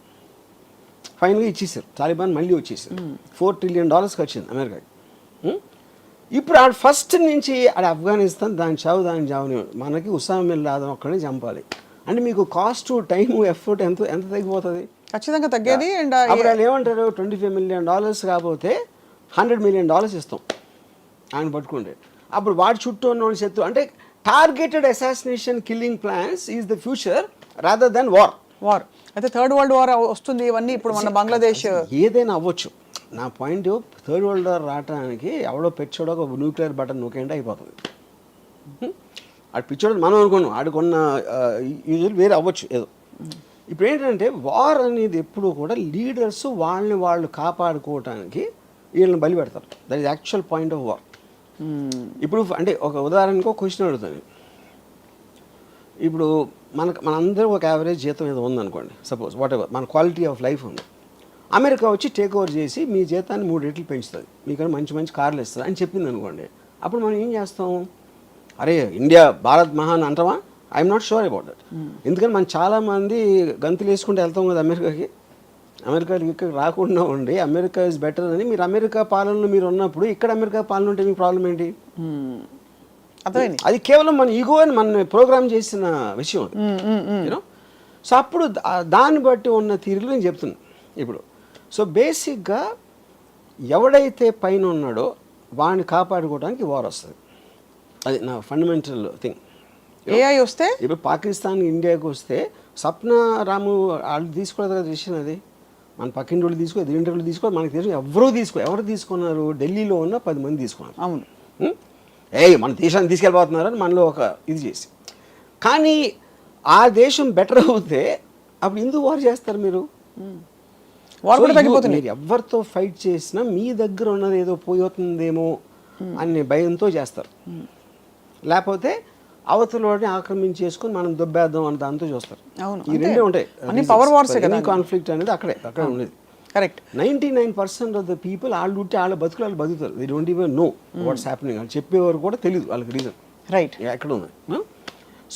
ఫైనల్గా ఇచ్చేసారు, తాలిబాన్ మళ్ళీ వచ్చేసారు. $4 trillion ఖర్చింది అమెరికాకి. ఇప్పుడు ఆడ ఫస్ట్ నుంచి ఆడ ఆఫ్ఘనిస్తాన్ దాని చావుని మనకి ఉసామా బిన్ లాదెన్ ఒక్కడిని చంపాలి అంటే మీకు కాస్ట్, టైం, ఎఫర్ట్ ఎంత తగ్గిపోతుంది? ఖచ్చితంగా తగ్గేది. అండ్ అప్పుడు వాళ్ళు ఏమంటారు, $25 million కాకపోతే $100 million ఇస్తాం ఆయన పట్టుకుంటే. అప్పుడు వాడి చుట్టూ ఉన్న వాళ్ళు శత్రు అంటే targeted assassination killing plans is the future rather than war. అయితే థర్డ్ వరల్డ్ వార్ వస్తుంది ఇవన్నీ ఇప్పుడు మన బంగ్లాదేశ్ ఏదైనా అవ్వచ్చు. నా పాయింట్ థర్డ్ వరల్డ్ వార్ రావడానికి ఎవడో పెచ్చోడో ఒక న్యూక్లియర్ బటన్ నొక్కేంటే అయిపోతుంది. ఆడు పిచ్చోడు మనం అనుకున్నాం, ఆడుకున్న యూజువల్ వేరే అవ్వచ్చు ఏదో. ఇప్పుడు ఏంటంటే వార్ అనేది ఎప్పుడు కూడా లీడర్స్ వాళ్ళని వాళ్ళు కాపాడుకోవటానికి వీళ్ళని బలి పెడతారు. That is actual point of war. ఇప్పుడు అంటే ఒక ఉదాహరణకు క్వశ్చన్ అడుగుతాను. ఇప్పుడు మనందరూ ఒక యావరేజ్ జీతం ఏదో ఉందనుకోండి, సపోజ్ వాట్ ఎవర్ మన క్వాలిటీ ఆఫ్ లైఫ్ ఉంది. అమెరికా వచ్చి టేక్ ఓవర్ చేసి మీ జీతాన్ని 3 రెట్లు పెంచుతుంది, మీకన్నా మంచి కార్లు ఇస్తుంది అని చెప్పింది అనుకోండి. అప్పుడు మనం ఏం చేస్తాం? అరే ఇండియా భారత్ మహాన్ అంటామా? I'm not sure about that. ఎందుకంటే మనం చాలామంది గంతులు వేసుకుంటూ వెళ్తాం కదా అమెరికాకి. అమెరికాకి ఇక్కడ రాకుండా ఉండి అమెరికా ఇస్ బెటర్ అని మీరు అమెరికా పాలనలో మీరు ఉన్నప్పుడు ఇక్కడ అమెరికా పాలన ఉంటే మీకు ప్రాబ్లం ఏంటి? అది కేవలం మన ఈగో అని మన ప్రోగ్రామ్ చేసిన విషయం అది, యూనో. సో అప్పుడు దాన్ని బట్టి ఉన్న తీరులో నేను చెప్తున్నాను ఇప్పుడు. సో బేసిక్గా ఎవడైతే పైన ఉన్నాడో వాడిని కాపాడుకోవడానికి వార్ వస్తుంది. అది నా ఫండమెంటల్ థింగ్. ఏఐ వస్తే ఇప్పుడు పాకిస్తాన్ ఇండియాకి వస్తే సప్న రాము వాళ్ళు తీసుకోలేదు కదా డిసిషన్. అది మన పక్కింటి వాళ్ళు తీసుకో, ఎదురింటి వాళ్ళు తీసుకో, మనకి తెలుసు ఎవరు తీసుకున్నారు? ఢిల్లీలో ఉన్న 10 మంది తీసుకున్నారు. అవును. మన దేశాన్ని తీసుకెళ్ళిపోతున్నారని మనలో ఒక ఇది చేసి. కానీ ఆ దేశం బెటర్ అవుతే అప్పుడు ఎందుకు వార్ చేస్తారు మీరు? వార్ కూడా తగ్గిపోతుంది. మీరు ఎవరితో ఫైట్ చేసినా మీ దగ్గర ఉన్నది ఏదో పోతుందేమో అనే భయంతో చేస్తారు. లేకపోతే అవతలని ఆక్రమించేసుకొని మనం దొబ్బేద్దాం అని దాంతో చూస్తారు. ఈ రెండే ఉంటాయి. పవర్ వార్స్ కాన్ఫ్లిక్ట్ అనేది అక్కడ ఉండేది. కరెక్ట్. 99% ఆఫ్ ద పీపుల్ వాళ్ళు ఉంటే వాళ్ళ బతుకులు వాళ్ళు బతుకుతారు. They don't even know what's happening. వాళ్ళు చెప్పేవారు కూడా తెలియదు వాళ్ళకి రీజన్. రైట్. ఎక్కడ ఉంది.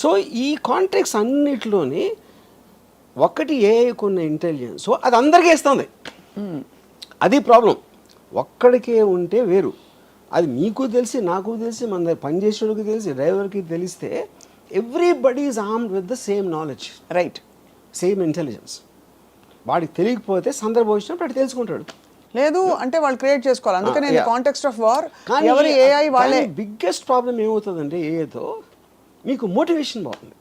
సో ఈ కాంట్రాక్ట్స్ అన్నిటిలోని ఒకటి ఏఐకున్న ఇంటెలిజెన్స్, సో అది అందరికీ ఇస్తుంది. అది ప్రాబ్లం. ఒక్కడికే ఉంటే వేరు. అది మీకు తెలిసి, నాకు తెలిసి, మన దగ్గర పనిచేసేవాడికి తెలిసి, డ్రైవర్కి తెలిస్తే everybody is armed with the same knowledge, right, same intelligence. వాడికి తెలియకపోతే సందర్భం వచ్చినప్పుడు అటు తెలుసుకుంటాడు. లేదు అంటే వాళ్ళు క్రియేట్ చేసుకోవాలి. అందుకనే కాంటెక్స్ట్ ఆఫ్ వార్ ఎవరి ఏఐ వాళ్ళే. బిగ్గెస్ట్ ప్రాబ్లం ఏమవుతుందంటే ఏఐతో మీకు మోటివేషన్ పోతుంది.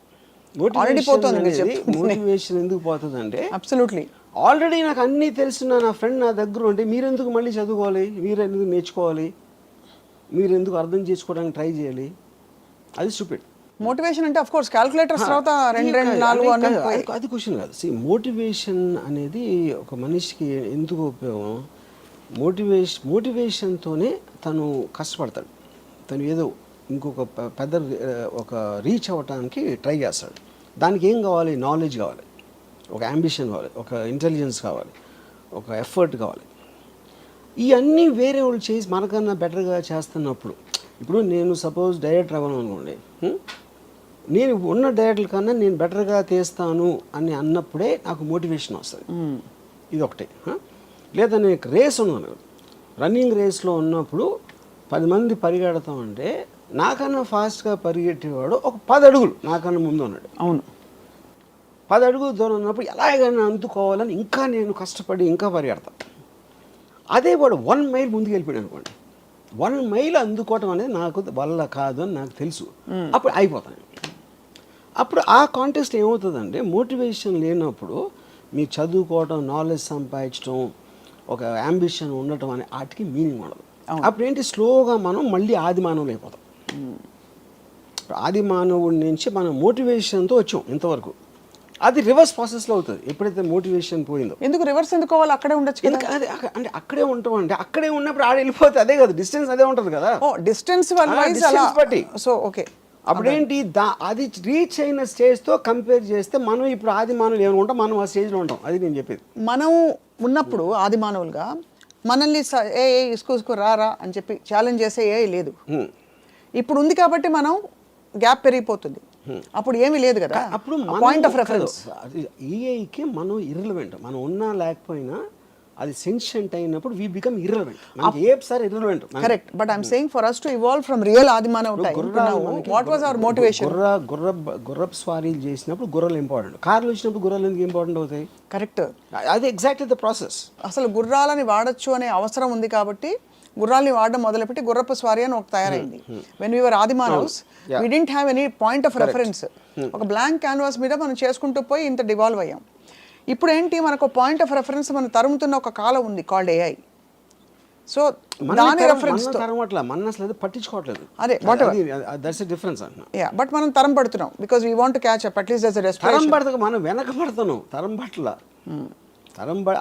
మోటివేషన్ ఎందుకు పోతుందంటే అబ్సల్యూట్లీ ఆల్రెడీ నాకు అన్నీ తెలిసిన నా ఫ్రెండ్ నా దగ్గర ఉంటే మీరెందుకు మళ్ళీ చదువుకోవాలి, మీరెందుకు నేర్చుకోవాలి, మీరెందుకు అర్థం చేసుకోవడానికి ట్రై చేయాలి? అది స్టూపిడ్. మోటివేషన్ అంటే ఆఫ్ కోర్స్ క్యాలిక్యులేటర్స్ తర్వాత 2, 4 అది క్వశ్చన్ కాదు. మోటివేషన్ అనేది ఒక మనిషికి ఎందుకు ఉపయోగం? మోటివేషన్తోనే తను కష్టపడతాడు. తను ఏదో ఇంకొక పెద్ద ఒక రీచ్ అవ్వటానికి ట్రై చేస్తాడు. దానికి ఏం కావాలి? నాలెడ్జ్ కావాలి, ఒక అంబిషన్ కావాలి, ఒక ఇంటెలిజెన్స్ కావాలి, ఒక ఎఫర్ట్ కావాలి. ఇవన్నీ వేరే వాళ్ళు చేసి మనకన్నా బెటర్గా చేస్తున్నప్పుడు, ఇప్పుడు నేను సపోజ్ డైరెక్టర్ అవ్వను అనుకోండి, నేను ఉన్న డైరెక్టర్ కన్నా నేను బెటర్గా తీస్తాను అని అన్నప్పుడే నాకు మోటివేషన్ వస్తుంది. ఇది ఒకటే. లేదా నేను రేస్ ఉన్నాను, రన్నింగ్ రేస్లో ఉన్నప్పుడు 10 మంది పరిగెడతామంటే నాకన్నా ఫాస్ట్గా పరిగెట్టేవాడు ఒక 10 అడుగులు నాకన్నా ముందు ఉన్నాడు. అవును. 10 అడుగులు దూరం ఉన్నప్పుడు ఎలాగైనా అందుకోవాలని ఇంకా నేను కష్టపడి ఇంకా పరిగెడతాను. అదే వాడు 1 మైల్ ముందుకు వెళ్ళిపోయాడు అనుకోండి, 1 మైల్ అందుకోవటం అనేది నాకు వల్ల కాదు అని నాకు తెలుసు. అప్పుడు అయిపోతాను. అప్పుడు ఆ కాంటెక్స్ట్ ఏమవుతుందంటే మోటివేషన్ లేనప్పుడు మీరు చదువుకోవటం, నాలెడ్జ్ సంపాదించడం, ఒక అంబిషన్ ఉండటం అనే వాటికి మీనింగ్ ఉండదు. అప్పుడు ఏంటి, స్లోగా మనం మళ్ళీ ఆది మానవులు అయిపోతాం. ఆది మానవుడి నుంచి మనం మోటివేషన్తో వచ్చాం ఇంతవరకు. అది రివర్స్ ప్రాసెస్లో అవుతుంది ఎప్పుడైతే మోటివేషన్ పోయిందో. ఎందుకు రివర్స్ ఎందుకు అవ్వాలి? అక్కడే ఉండొచ్చు కదా. ఎందుకు అది అంటే అక్కడే ఉంటాం అంటే అక్కడే ఉన్నప్పుడు ఆడ వెళ్ళిపోతే అదే కదా డిస్టెన్స్ అదే ఉంటుంది కదా. ఓ డిస్టెన్స్ బట్టి సో ఓకే. అప్పుడేంటి అది రీచ్ అయిన స్టేజ్తో కంపేర్ చేస్తే మనం ఇప్పుడు ఆది మానవులు ఏమనుకుంటాం, మనం ఆ స్టేజ్లో ఉంటాం. అది నేను చెప్పేది. మనం ఉన్నప్పుడు ఆది మానవులుగా మనల్ని ఏ ఇసుకు రారా అని చెప్పి ఛాలెంజ్ చేసే ఏ లేదు. ఇప్పుడు ఉంది కాబట్టి మనం గ్యాప్ పెరిగిపోతుంది. అప్పుడు ఏమీ లేదు కదా. అప్పుడు పాయింట్ ఆఫ్ రెఫరెన్స్ ఏఐకి మనం ఇర్రెలవెంట్. మనం ఉన్నా లేకపోయినా అది సెన్షియంట్ అయినప్పుడు వి బికమ్ ఇర్రెలవెంట్. మనకి ఏసారి irrelevant. Correct. But I'm saying for us to evolve from real ఆదిమానవ time what was our motivation? గుర్రపు స్వారీలు చేసినప్పుడు గుర్రాలు ఇంపార్టెంట్. కార్లు వచ్చినప్పుడు గుర్రాలు ఎందుకు ఇంపార్టెంట్ అవుతాయి? కరెక్ట్. అది ఎగ్జాక్ట్లీ ద ప్రాసెస్. అసలు గుర్రాలని వాడచ్చు అనే అవసరం ఉంది కాబట్టి గుర్రాలని వాడడం మొదలుపెట్టి గుర్రపు స్వారీ అని ఒక తయారైంది. వెన్ వీఆర్ ఆదిమానవ్స్ we didn't have any point of reference. ఒక బ్లాంక్ క్యాన్వాస్ మీద మనం చేసుకుంటూ పోయి ఇంత డివాల్వ్ అయ్యాం. ఇప్పుడు ఏంటి, మనకు పాయింట్ ఆఫ్ రెఫరెన్స్ మనం తరుముతున్న ఒక కాలం ఉంది కాల్డ్ ఏఐ. సో దాని రెఫరెన్స్ తో మనం అసలు పట్టించుకోవట్లేదు. అదే దట్స్ డిఫరెన్స్ అన్న. యా బట్ మనం తరం పడుతున్నాం because we want to catch up at least as a respiration. తరం పడతాం, మనం వెనక పడతాను. తరం పట్ల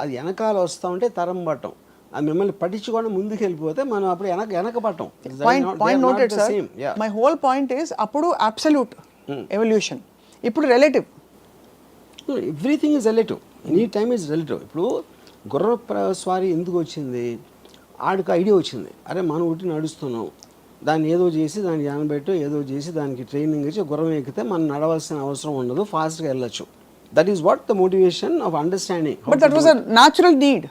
అది వెనకాల వస్తా ఉంటే తరం పట్టం. అది మిమ్మల్ని పట్టించుకోవడం ముందుకు వెళ్ళిపోతే మనం అప్పుడు వెనక పట్టం. Point noted sir. My whole point is అప్పుడు అబ్సల్యూట్ ఎవల్యూషన్, ఇప్పుడు relative. Everything is relative. Any time is relative. ఇప్పుడు గుర్ర స్వారీ ఎందుకు వచ్చింది? ఆడికి ఐడియా వచ్చింది, అరే మనం ఒకటి నడుస్తున్నాం, దాన్ని ఏదో చేసి దాన్ని జానబెట్టు ఏదో చేసి దానికి ట్రైనింగ్ ఇచ్చి గుర్రం ఎక్కితే మనం నడవాల్సిన అవసరం ఉండదు, ఫాస్ట్గా వెళ్ళొచ్చు. That is what the motivation of understanding. But that was a natural need.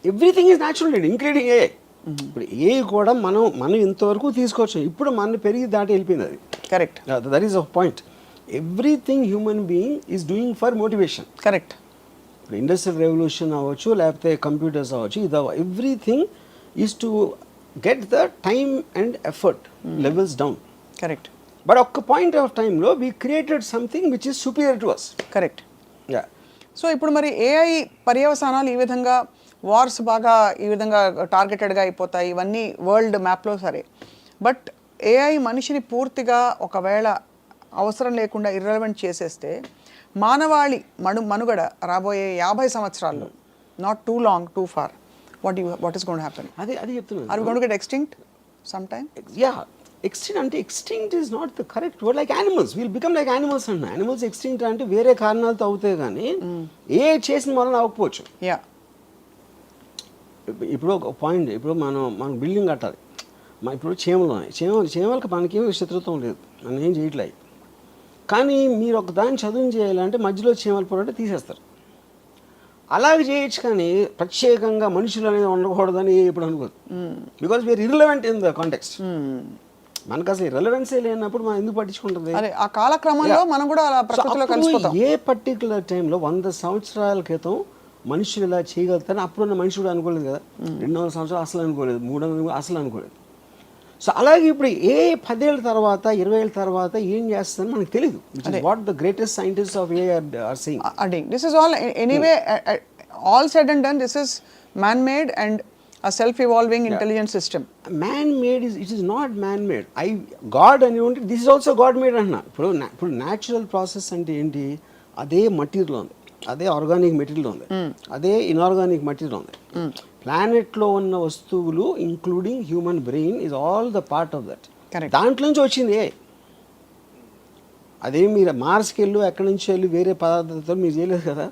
Everything is natural need including a. ఇప్పుడు ఏ కూడా మనం ఇంతవరకు తీసుకోవచ్చు. ఇప్పుడు మన పెరిగి దాటి వెళ్ళిపోయింది అది. Correct. That is a point. Everything human being is doing for motivation. Correct. ఇప్పుడు ఇండస్ట్రియల్ రెవల్యూషన్ అవ్వచ్చు, లేకపోతే కంప్యూటర్స్ అవ్వచ్చు, ఇది everything is to get the time and effort levels down. Correct. But ఒక్క పాయింట్ ఆఫ్ టైంలో we created something which is superior to us. Correct. Yeah. So ఇప్పుడు మరి AI పర్యవసానాలు ఈ విధంగా వార్స్ బాగా ఈ విధంగా టార్గెటెడ్గా అయిపోతాయి, ఇవన్నీ వరల్డ్ మ్యాప్లో సరే. బట్ ఏఐ మనిషిని పూర్తిగా ఒకవేళ అవసరం లేకుండా ఇర్రెలవెంట్ చేసేస్తే మానవాళి మనుగడ రాబోయే 50 సంవత్సరాల్లో, not too long too far, what is going to happen? అది చెప్తున్నాను. Are we going to get extinct some time? Yeah. Extinct అంటే extinct is not the correct word. Like animals will become like animals అన్న. Animals extinct అంటే వేరే కారణాలతో అవుతాయి కానీ ఏ చేసిన వలన అవ్వకపోవచ్చు. యా. ఇప్పుడు ఒక పాయింట్, ఇప్పుడు మనం బిల్డింగ్ కట్టాలి. ఇప్పుడు చీమలు ఉన్నాయి, చీమలకు మనకేమీ శత్రుత్వం లేదు, మనం ఏం చేయట్లేదు. కానీ మీరు ఒక దాన్ని చదువు చేయాలంటే మధ్యలో చీమలు పోరంటే తీసేస్తారు. అలాగే చేయొచ్చు కానీ ప్రత్యేకంగా మనుషులు అనేది ఉండకూడదని ఇప్పుడు అనుకోదు. Because we're irrelevant in the context. మనకు అసలు రెలవెన్సీ లేనప్పుడు మనం ఎందుకు పట్టించుకుంటుంది? ఆ కాలక్రమంలో మనం కూడా అలా ప్రకృతిలో కలిసిపోతాం. ఏ పర్టికులర్ టైంలో 100 సంవత్సరాల క్రితం మనుషులు ఇలా చేయగలుగుతారని అప్పుడున్న మనుషుడు అనుకోలేదు కదా. 200 సంవత్సరాలు అసలు అనుకోలేదు, 300 అసలు అనుకోలేదు. సో అలాగే ఇప్పుడు 10 ఏళ్ళ తర్వాత 20 ఏళ్ళ తర్వాత ఏం చేస్తారని మనకు తెలియదు. What the greatest scientist of AI are saying. అంటే this is all anyway all said and done, this is man made and a self-evolving intelligent system. Man-made it is not man-made. God అని ఉంటే this is also God-made అంటున్నా. ఇప్పుడు natural process అంటే ఏంటి? అదే material ఉంది, అదే ఆర్గానిక్ మెటీరియల్ ఉంది, అదే ఇన్ఆర్గానిక్ మెటీరియల్ ఉంది. ప్లానెట్లో ఉన్న వస్తువులు including human brain is all the part of that. దాంట్లో నుంచి వచ్చింది. అదే మీరు మార్స్కి వెళ్ళి ఎక్కడి నుంచి వెళ్ళి వేరే పదార్థాలతో మీరు చేయలేదు కదా.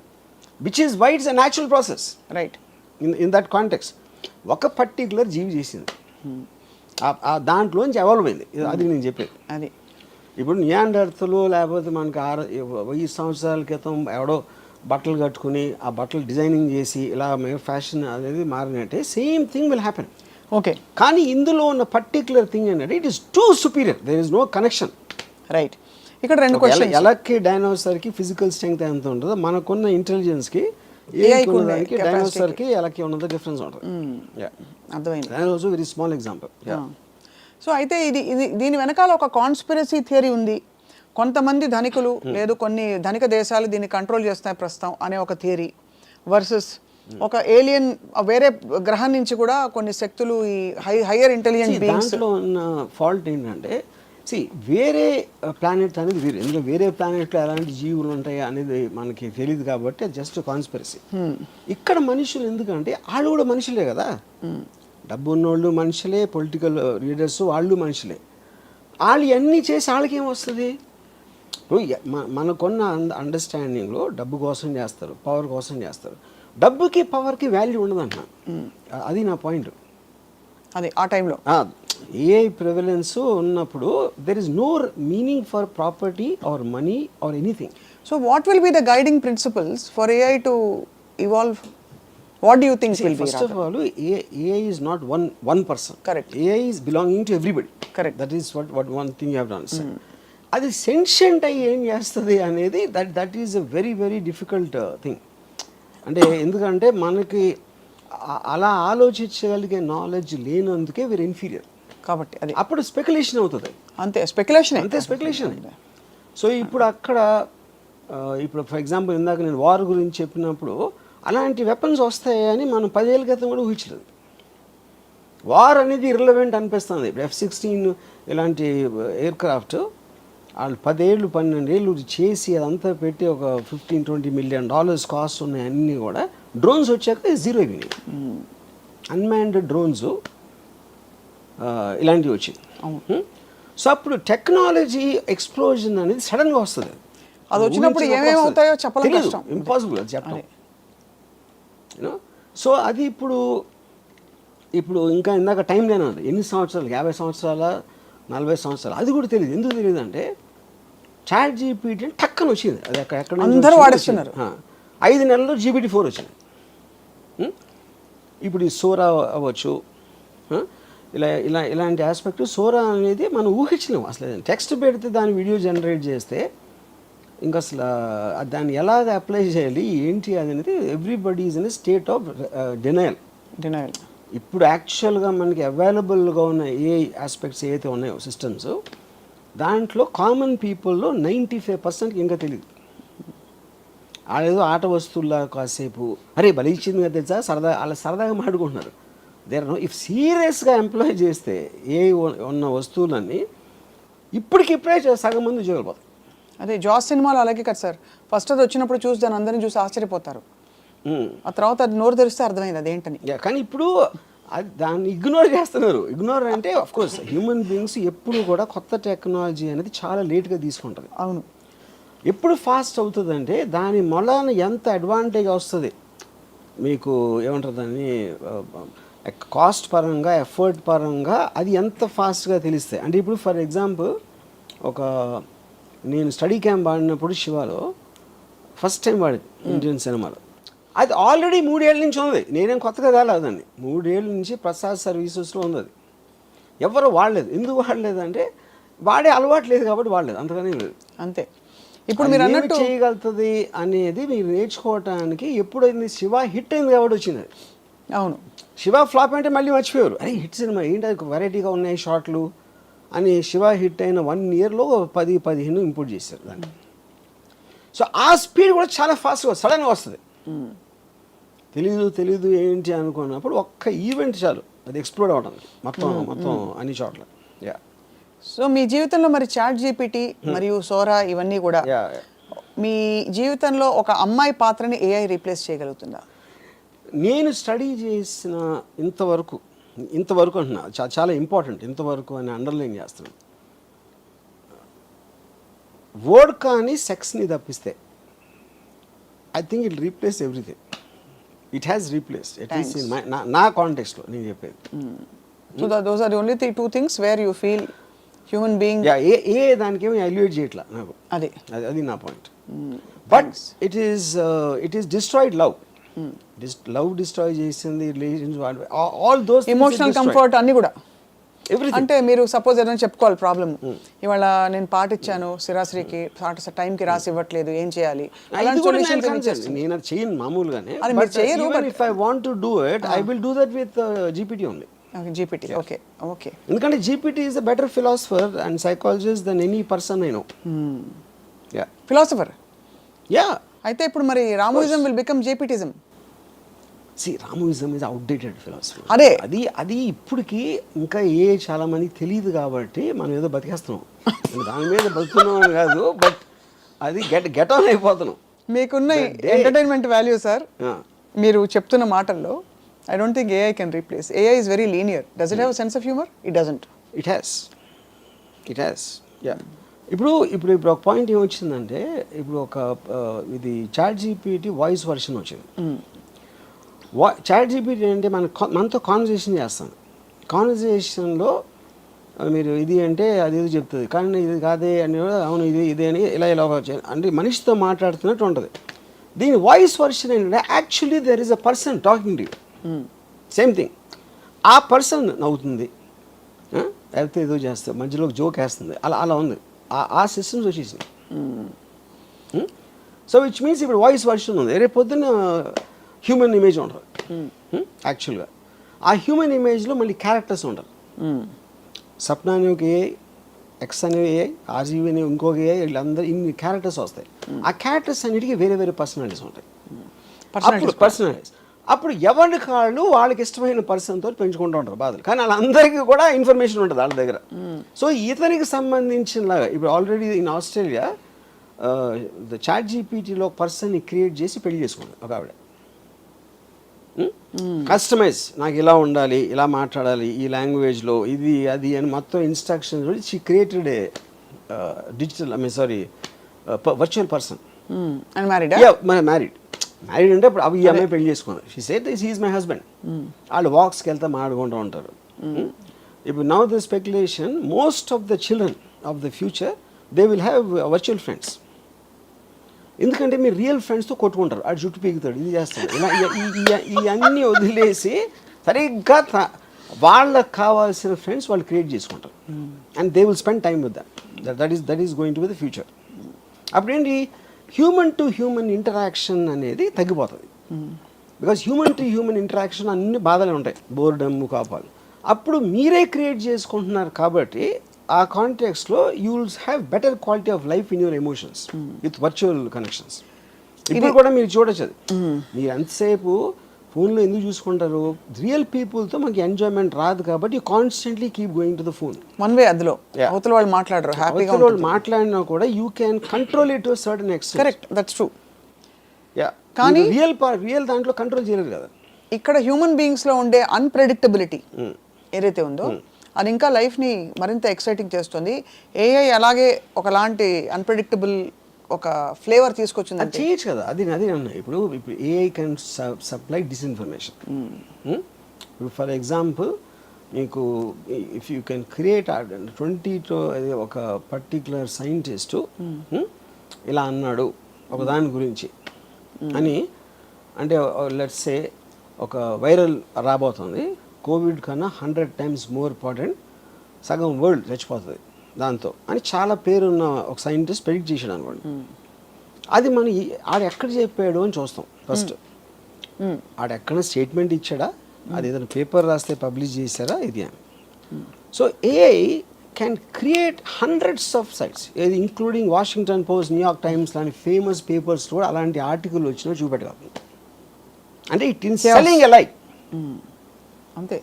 Which is why it's a natural process. Right. In that context ఒక పర్టికులర్ జీవి చేసింది, దాంట్లోంచి ఎవాల్వ్ అయింది. అది నేను చెప్పేది. అది ఇప్పుడు నియాండర్తలు లేకపోతే మనకి 1000 సంవత్సరాల క్రితం ఎవడో బట్టలు కట్టుకుని ఆ బట్టలు డిజైనింగ్ చేసి ఇలా ఫ్యాషన్ అనేది మారినట్టే same thing will happen. Okay. కానీ ఇందులో ఉన్న పర్టికులర్ థింగ్ ఏంటంటే it is too superior, there is no connection. Right. ఇక్కడ 2 క్వశ్చన్స్. ఎలక్కి డైనోసార్కి ఫిజికల్ స్ట్రెంగ్త్ ఎంత ఉంటుందో మనకున్న ఇంటెలిజెన్స్కి డైనోసార్కి ఎలక్కి ఉన్నది డిఫరెన్స్ ఉంటుంది. అర్థమైంది. Also very small example. So అయితే దీని వెనకాల ఒక కాన్స్పిరసీ థియరీ ఉంది. కొంతమంది ధనికులు లేదు కొన్ని ధనిక దేశాలు దీన్ని కంట్రోల్ చేస్తాయి ప్రస్తుతం అనే ఒక థియరీ వర్సెస్ ఒక ఏలియన్ వేరే గ్రహం నుంచి కూడా కొన్ని శక్తులు ఈ హయ్యర్ ఇంటెలిజెంట్ బీయింగ్స్. దాంట్లో ఉన్న ఫాల్ట్ ఏంటంటే వేరే ప్లానెట్ అనేది వేరే, ఎందుకంటే వేరే ప్లానెట్లో ఎలాంటి జీవులు ఉంటాయి అనేది మనకి తెలియదు కాబట్టి జస్ట్ కాన్స్పిరసీ. ఇక్కడ మనుషులు ఎందుకంటే వాళ్ళు కూడా మనుషులే కదా, డబ్బు ఉన్నోళ్ళు మనుషులే, పొలిటికల్ లీడర్స్ వాళ్ళు మనుషులే. వాళ్ళు ఇవన్నీ చేసి వాళ్ళకి ఏమొస్తుంది? మనకున్న అండర్స్టాండింగ్లో డబ్బు కోసం చేస్తారు, పవర్ కోసం చేస్తారు. డబ్బుకి పవర్కి వాల్యూ ఉండదన్న, అది నా పాయింట్. అది ఆ టైంలో ఏఐ ప్రివలెన్స్ ఉన్నప్పుడు there is no meaning for property or money or anything. So what will be the guiding principles for AI to evolve? What do you think will be? First of all, AI is not one person. Correct. AI is belonging to everybody. Correct. That is what one thing you have to understand. అది sentient అయ్యి ఏం చేస్తుంది అనేది that is a very very difficult thing. అంటే ఎందుకంటే మనకి అలా ఆలోచించగలిగే knowledge లేనందుకే వీరు ఇన్ఫీరియర్ కాబట్టి అది అప్పుడు స్పెక్యులేషన్ అవుతుంది. అంతే స్పెక్యులేషన్, అంతే స్పెక్యులేషన్. సో ఇప్పుడు అక్కడ ఇప్పుడు ఫర్ ఎగ్జాంపుల్ ఇందాక నేను వార్ గురించి చెప్పినప్పుడు అలాంటి వెపన్స్ వస్తాయని మనం 10 ఏళ్ళ క్రితం కూడా ఊహించలేదు. వార్ అనేది ఇర్రిలవెంట్ అనిపిస్తుంది. ఇప్పుడు F-16 ఇలాంటి ఎయిర్ క్రాఫ్ట్ వాళ్ళు 10 ఏళ్ళు 12 ఏళ్ళు చేసి అదంతా పెట్టి ఒక $15-20 million కాస్ట్ ఉన్నాయి. అన్నీ కూడా డ్రోన్స్ వచ్చాక జీరో అయిపోయినాయి. అన్మాన్డ్ డ్రోన్స్ ఇలాంటివి వచ్చాయి. సో అప్పుడు టెక్నాలజీ ఎక్స్ప్లోజన్ అనేది సడన్గా వస్తుంది. అది వచ్చినప్పుడు ఏమేమి అవుతాయో చెప్పలేం, కష్టం, ఇంపాసిబుల్ అది చెప్పడం. సో అది ఇప్పుడు ఇంకా ఇందాక టైం లేనది ఎన్ని సంవత్సరాలు, 50 సంవత్సరాల 40 సంవత్సరాలు, అది కూడా తెలియదు. ఎందుకు తెలియదు అంటే ChatGPT టక్కన వచ్చింది. అది ఎక్కడ అందరూ వాడేస్తున్నారు. 5 నెలల్లో GPT-4 వచ్చింది. ఇప్పుడు ఈ సోరా అవ్వచ్చు, ఇలాంటి ఆస్పెక్ట్. సోరా అనేది మనం ఊహించలేము అసలు. టెక్స్ట్ పెడితే దాని వీడియో జనరేట్ చేస్తే ఇంకా అసలు దాన్ని ఎలాగ అప్లై చేయాలి ఏంటి అనేది everybody is in state of denial. ఇప్పుడు యాక్చువల్గా మనకి అవైలబుల్గా ఉన్న ఏ ఆస్పెక్ట్స్ ఏవైతే ఉన్నాయో సిస్టమ్స్, దాంట్లో కామన్ పీపుల్లో 95% ఇంకా తెలియదు. వాళ్ళేదో ఆట వస్తువుల్లా కాసేపు అరే బలి ఇచ్చింది కదా తెలుసా సరదా అలా సరదాగా మాట్లాడుకుంటున్నారు. ఇఫ్ సీరియస్గా ఎంప్లాయ్ చేస్తే ఏ ఉన్న వస్తువులన్నీ ఇప్పటికిప్పుడే సగం మంది ఉద్యోగాలు పోతాయి. అదే జాస్ సినిమాలో అలాగే కదా సార్, ఫస్ట్ అది వచ్చినప్పుడు చూసి దాన్ని అందరినీ చూసి ఆశ్చర్యపోతారు, ఆ తర్వాత అది నోరు తెరిస్తే అర్థమైంది అదేంటని. కానీ ఇప్పుడు దాన్ని ఇగ్నోర్ చేస్తున్నారు. ఇగ్నోర్ అంటే ఆఫ్ కోర్స్ హ్యూమన్ బీయింగ్స్ ఎప్పుడు కూడా కొత్త టెక్నాలజీ అనేది చాలా లేట్గా తీసుకుంటుంది. అవును, ఎప్పుడు ఫాస్ట్ అవుతుందంటే దాని మొలాన ఎంత అడ్వాంటేజ్ వస్తుంది మీకు, ఏమంటారు దాన్ని, కాస్ట్ పరంగా ఎఫర్ట్ పరంగా అది ఎంత ఫాస్ట్గా తెలుస్తాయి. అంటే ఇప్పుడు ఫర్ ఎగ్జాంపుల్ నేను స్టడీ క్యాంప్ ఆడినప్పుడు శివాలో ఫస్ట్ టైం వాడింది ఇండియన్ సినిమాలో. అది ఆల్రెడీ 3 ఏళ్ళ నుంచి ఉంది, నేనేం కొత్తగా కాలేదండి. 3 ఏళ్ళ నుంచి ప్రసాద్ సర్వీసెస్లో ఉంది. అది ఎవరు వాడలేదు. ఎందుకు వాడలేదు అంటే వాడే అలవాటు లేదు కాబట్టి వాడలేదు, అంతగానే లేదు. అంతే. ఇప్పుడు మీరు అన్నట్టు చేయగలుగుతుంది అనేది మీరు నేర్చుకోవటానికి ఎప్పుడైంది శివ హిట్ అయింది కాబట్టి వచ్చింది. అవును, శివ ఫ్లాప్ అంటే మళ్ళీ మర్చిపోయారు. అరే హిట్ సినిమా ఏంటి, అది వెరైటీగా ఉన్నాయి షార్ట్లు అని. శివ హిట్ అయిన 1 ఇయర్లో 10-15 ఇంపోర్ట్ చేశారు దాన్ని. సో ఆ స్పీడ్ కూడా చాలా ఫాస్ట్గా సడన్గా వస్తుంది. తెలీదు ఏంటి అనుకున్నప్పుడు ఒక్క ఈవెంట్ చాలు అది ఎక్స్ప్లోర్ అవడం మొత్తం అన్ని చోట్ల. సో మీ జీవితంలో మరి ChatGPT మరియు సోరా ఇవన్నీ కూడా మీ జీవితంలో ఒక అమ్మాయి పాత్రని AI రీప్లేస్ చేయగలుగుతుందా? నేను స్టడీ చేసిన ఇంతవరకు అంటున్నా, చాలా ఇంపార్టెంట్ ఇంతవరకు అని అండర్లైన్ చేస్తున్నాను. వర్డ్ కానీ సెక్స్ని తప్పిస్తే I think it replace everything. It has replace at least in నా కాంటెక్స్ట్లో నేను చెప్పేది. So those are the only 2 things where you feel human being దానికి ఏమి ఎలివేట్ చేయట్లా నాకు. అది నా point. But it is destroyed love. Love destroy చేసింది, relations, all those emotional comfort అన్ని కూడా. అంటే మీరు సపోజ్ ఏదైనా చెప్పుకోవాలి ప్రాబ్లమ్, ఇవాళ నేను పాట ఇచ్చాను శిరాశ్రీకి, పాట టైంకి రాసి ఇవ్వట్లేదు, ఏం చేయాలి? నేను అది చేయను మామూలుగానే. If I want to do it I will do that with GPT only. GPT, okay. ఎందుకంటే GPT is a better philosopher and psychologist than any person I know. Philosopher. Yeah. అయితే ఇప్పుడు మరి రామోయిజం విల్ బికమ్ JPTism. రామోయిజం is outdated philosophy. అదే. అది ఇప్పటికి ఇంకా చాలా మందికి తెలియదు కాబట్టి మనం ఏదో బతికేస్తున్నాం. దాని మీద బతుకుతున్నాం అని కాదు, బట్ అది గెట్ ఆన్ అయిపోతున్నాం. మీకున్న ఎంటర్టైన్మెంట్ వాల్యూ సార్ మీరు చెప్తున్న మాటల్లో I don't think AI can replace. AI is very linear. Does it have sense of humour? It doesn't. It has yeah. ఇప్పుడు ఒక పాయింట్ ఏమొచ్చిందంటే, ఇప్పుడు ఒక ఇది ChatGPT వాయిస్ వర్షన్ వచ్చింది. ChatGPT అంటే మనతో కాన్వర్జేషన్ చేస్తాను. కాన్వర్జేషన్లో మీరు ఇది అంటే అది ఇది చెప్తుంది, కానీ ఇది కాదే అని అవును ఇది అని ఇలా అంటే మనిషితో మాట్లాడుతున్నట్టు ఉంటుంది. దీని వాయిస్ వర్షన్ ఏంటంటే actually there is a person talking to you, same thing. ఆ పర్సన్ నవ్వుతుంది, లేకపోతే ఏదో చేస్తుంది, మధ్యలో జోక్ వేస్తుంది, అలా ఉంది. ఆ సిస్టమ్స్ వచ్చేసింది. సో విచ్ మీన్స్ ఇప్పుడు వాయిస్ వర్షన్ ఉంది. రేపు పొద్దున్న హ్యూమన్ ఇమేజ్ ఉండదు యాక్చువల్గా. ఆ హ్యూమన్ ఇమేజ్లో మళ్ళీ క్యారెక్టర్స్ ఉండరు. సప్న అనే ఒక ఏఐ, ఎక్స్ అనే ఏఐ, ఆర్జీవి అనే ఇంకొక ఏఐ, వీళ్ళందరూ ఇన్ని క్యారెక్టర్స్ వస్తాయి. ఆ క్యారెక్టర్స్ అన్నిటికీ వేరే వేరే పర్సనాలిటీస్ ఉంటాయి. పర్సనాలిటీస్ అప్పుడు ఎవరి కాళ్ళు వాళ్ళకి ఇష్టమైన పర్సన్తో పెంచుకుంటూ ఉంటారు బాధలు, కానీ వాళ్ళందరికీ కూడా ఇన్ఫర్మేషన్ ఉంటుంది వాళ్ళ దగ్గర. సో ఇతనికి సంబంధించినలాగా ఇప్పుడు ఆల్రెడీ ఇన్ ఆస్ట్రేలియా ChatGPTలో పర్సన్ని క్రియేట్ చేసి పెళ్లి చేసుకుంది ఒక ఆవిడ. కస్టమైజ్, నాకు ఇలా ఉండాలి, ఇలా మాట్లాడాలి, ఈ లాంగ్వేజ్లో ఇది అది అని మొత్తం instructions she created a digital virtual person. Married అంటే ఇప్పుడు అవి ఈ అమ్మాయి పెళ్లి చేసుకున్నారు. She said this is my husband. వాళ్ళు వాక్స్కి వెళ్తే మాట్లాడుకుంటూ ఉంటారు. ఇప్పుడు now the speculation most of the children of the future they will have virtual friends. ఎందుకంటే మీరు రియల్ ఫ్రెండ్స్తో కొట్టుకుంటారు, ఆడు జుట్టు పీకుతాడు, ఇది చేస్తాడు, ఇలా ఇవన్నీ వదిలేసి సరిగ్గా వాళ్ళకి కావాల్సిన ఫ్రెండ్స్ వాళ్ళు క్రియేట్ చేసుకుంటారు. And they will spend time with that is going to be the future. అప్పుడేంటి హ్యూమన్ టు హ్యూమన్ ఇంటరాక్షన్ అనేది తగ్గిపోతుంది. Because human to human interaction అన్ని బాధలు ఉంటాయి, బోర్డమ్, కోపాలు. అప్పుడు మీరే క్రియేట్ చేసుకుంటున్నారు కాబట్టి ఆ కాంటెక్స్లో you will have better quality of life in your emotions with virtual connections. ఇప్పుడు కూడా మీరు చూడొచ్చు అది. మీరు ఎంతసేపు ఫోన్లో ఎందుకు చూసుకుంటారు? రియల్ పీపుల్తో మనకి ఎంజాయ్మెంట్ రాదు కాబట్టి you constantly keep going to the phone. One way అందులో అవతల వాళ్ళు మాట్లాడరు, హ్యాపీగా వాళ్ళు మాట్లాడినా కూడా you can control it to certain extent. Correct, that's true. Yeah, కానీ రియల్ దాంట్లో కంట్రోల్ చేయలేరు కదా. ఇక్కడ హ్యూమన్ బీయింగ్స్లో ఉండే అన్ప్రెడిక్టబిలిటీ ఏదైతే ఉందో అది ఇంకా లైఫ్ని మరింత ఎక్సైటింగ్ చేస్తుంది. ఏఐ అలాగే ఒకలాంటి అన్ప్రెడిక్టబుల్ ఒక ఫ్లేవర్ తీసుకొచ్చింది. అది చేయొచ్చు కదా, అది అన్న. ఇప్పుడు ఏఐ కెన్ సప్లై డిస్ఇన్ఫర్మేషన్. ఇప్పుడు ఫర్ ఎగ్జాంపుల్ మీకు ఇఫ్ యూ కెన్ క్రియేట్ 20 ఒక పర్టిక్యులర్ సైంటిస్టు ఇలా అన్నాడు ఒక దాని గురించి అని, అంటే లెట్స్ సే ఒక వైరల్ రాబోతుంది, కోవిడ్ కన్నా 100 times మోర్ ఇంపార్టెంట్, సగం వరల్డ్ చచ్చిపోతుంది దాంతో అని చాలా పేరున్న ఒక సైంటిస్ట్ ప్రెడిక్ట్ చేశాడు అనుకోండి. అది మనం ఆడ ఎక్కడ చెప్పాడు అని చూస్తాం ఫస్ట్. ఆడ ఎక్కడ స్టేట్మెంట్ ఇచ్చాడా, అది ఏదైనా పేపర్ రాస్తే పబ్లిష్ చేశారా, ఇది అని. So AI can create hundreds of sites, ఏది including Washington Post, New York Times లాంటి ఫేమస్ పేపర్స్ కూడా అలాంటి ఆర్టికల్ వచ్చినా చూపెట్టగలరు. అంటే it in selling a like అంతే.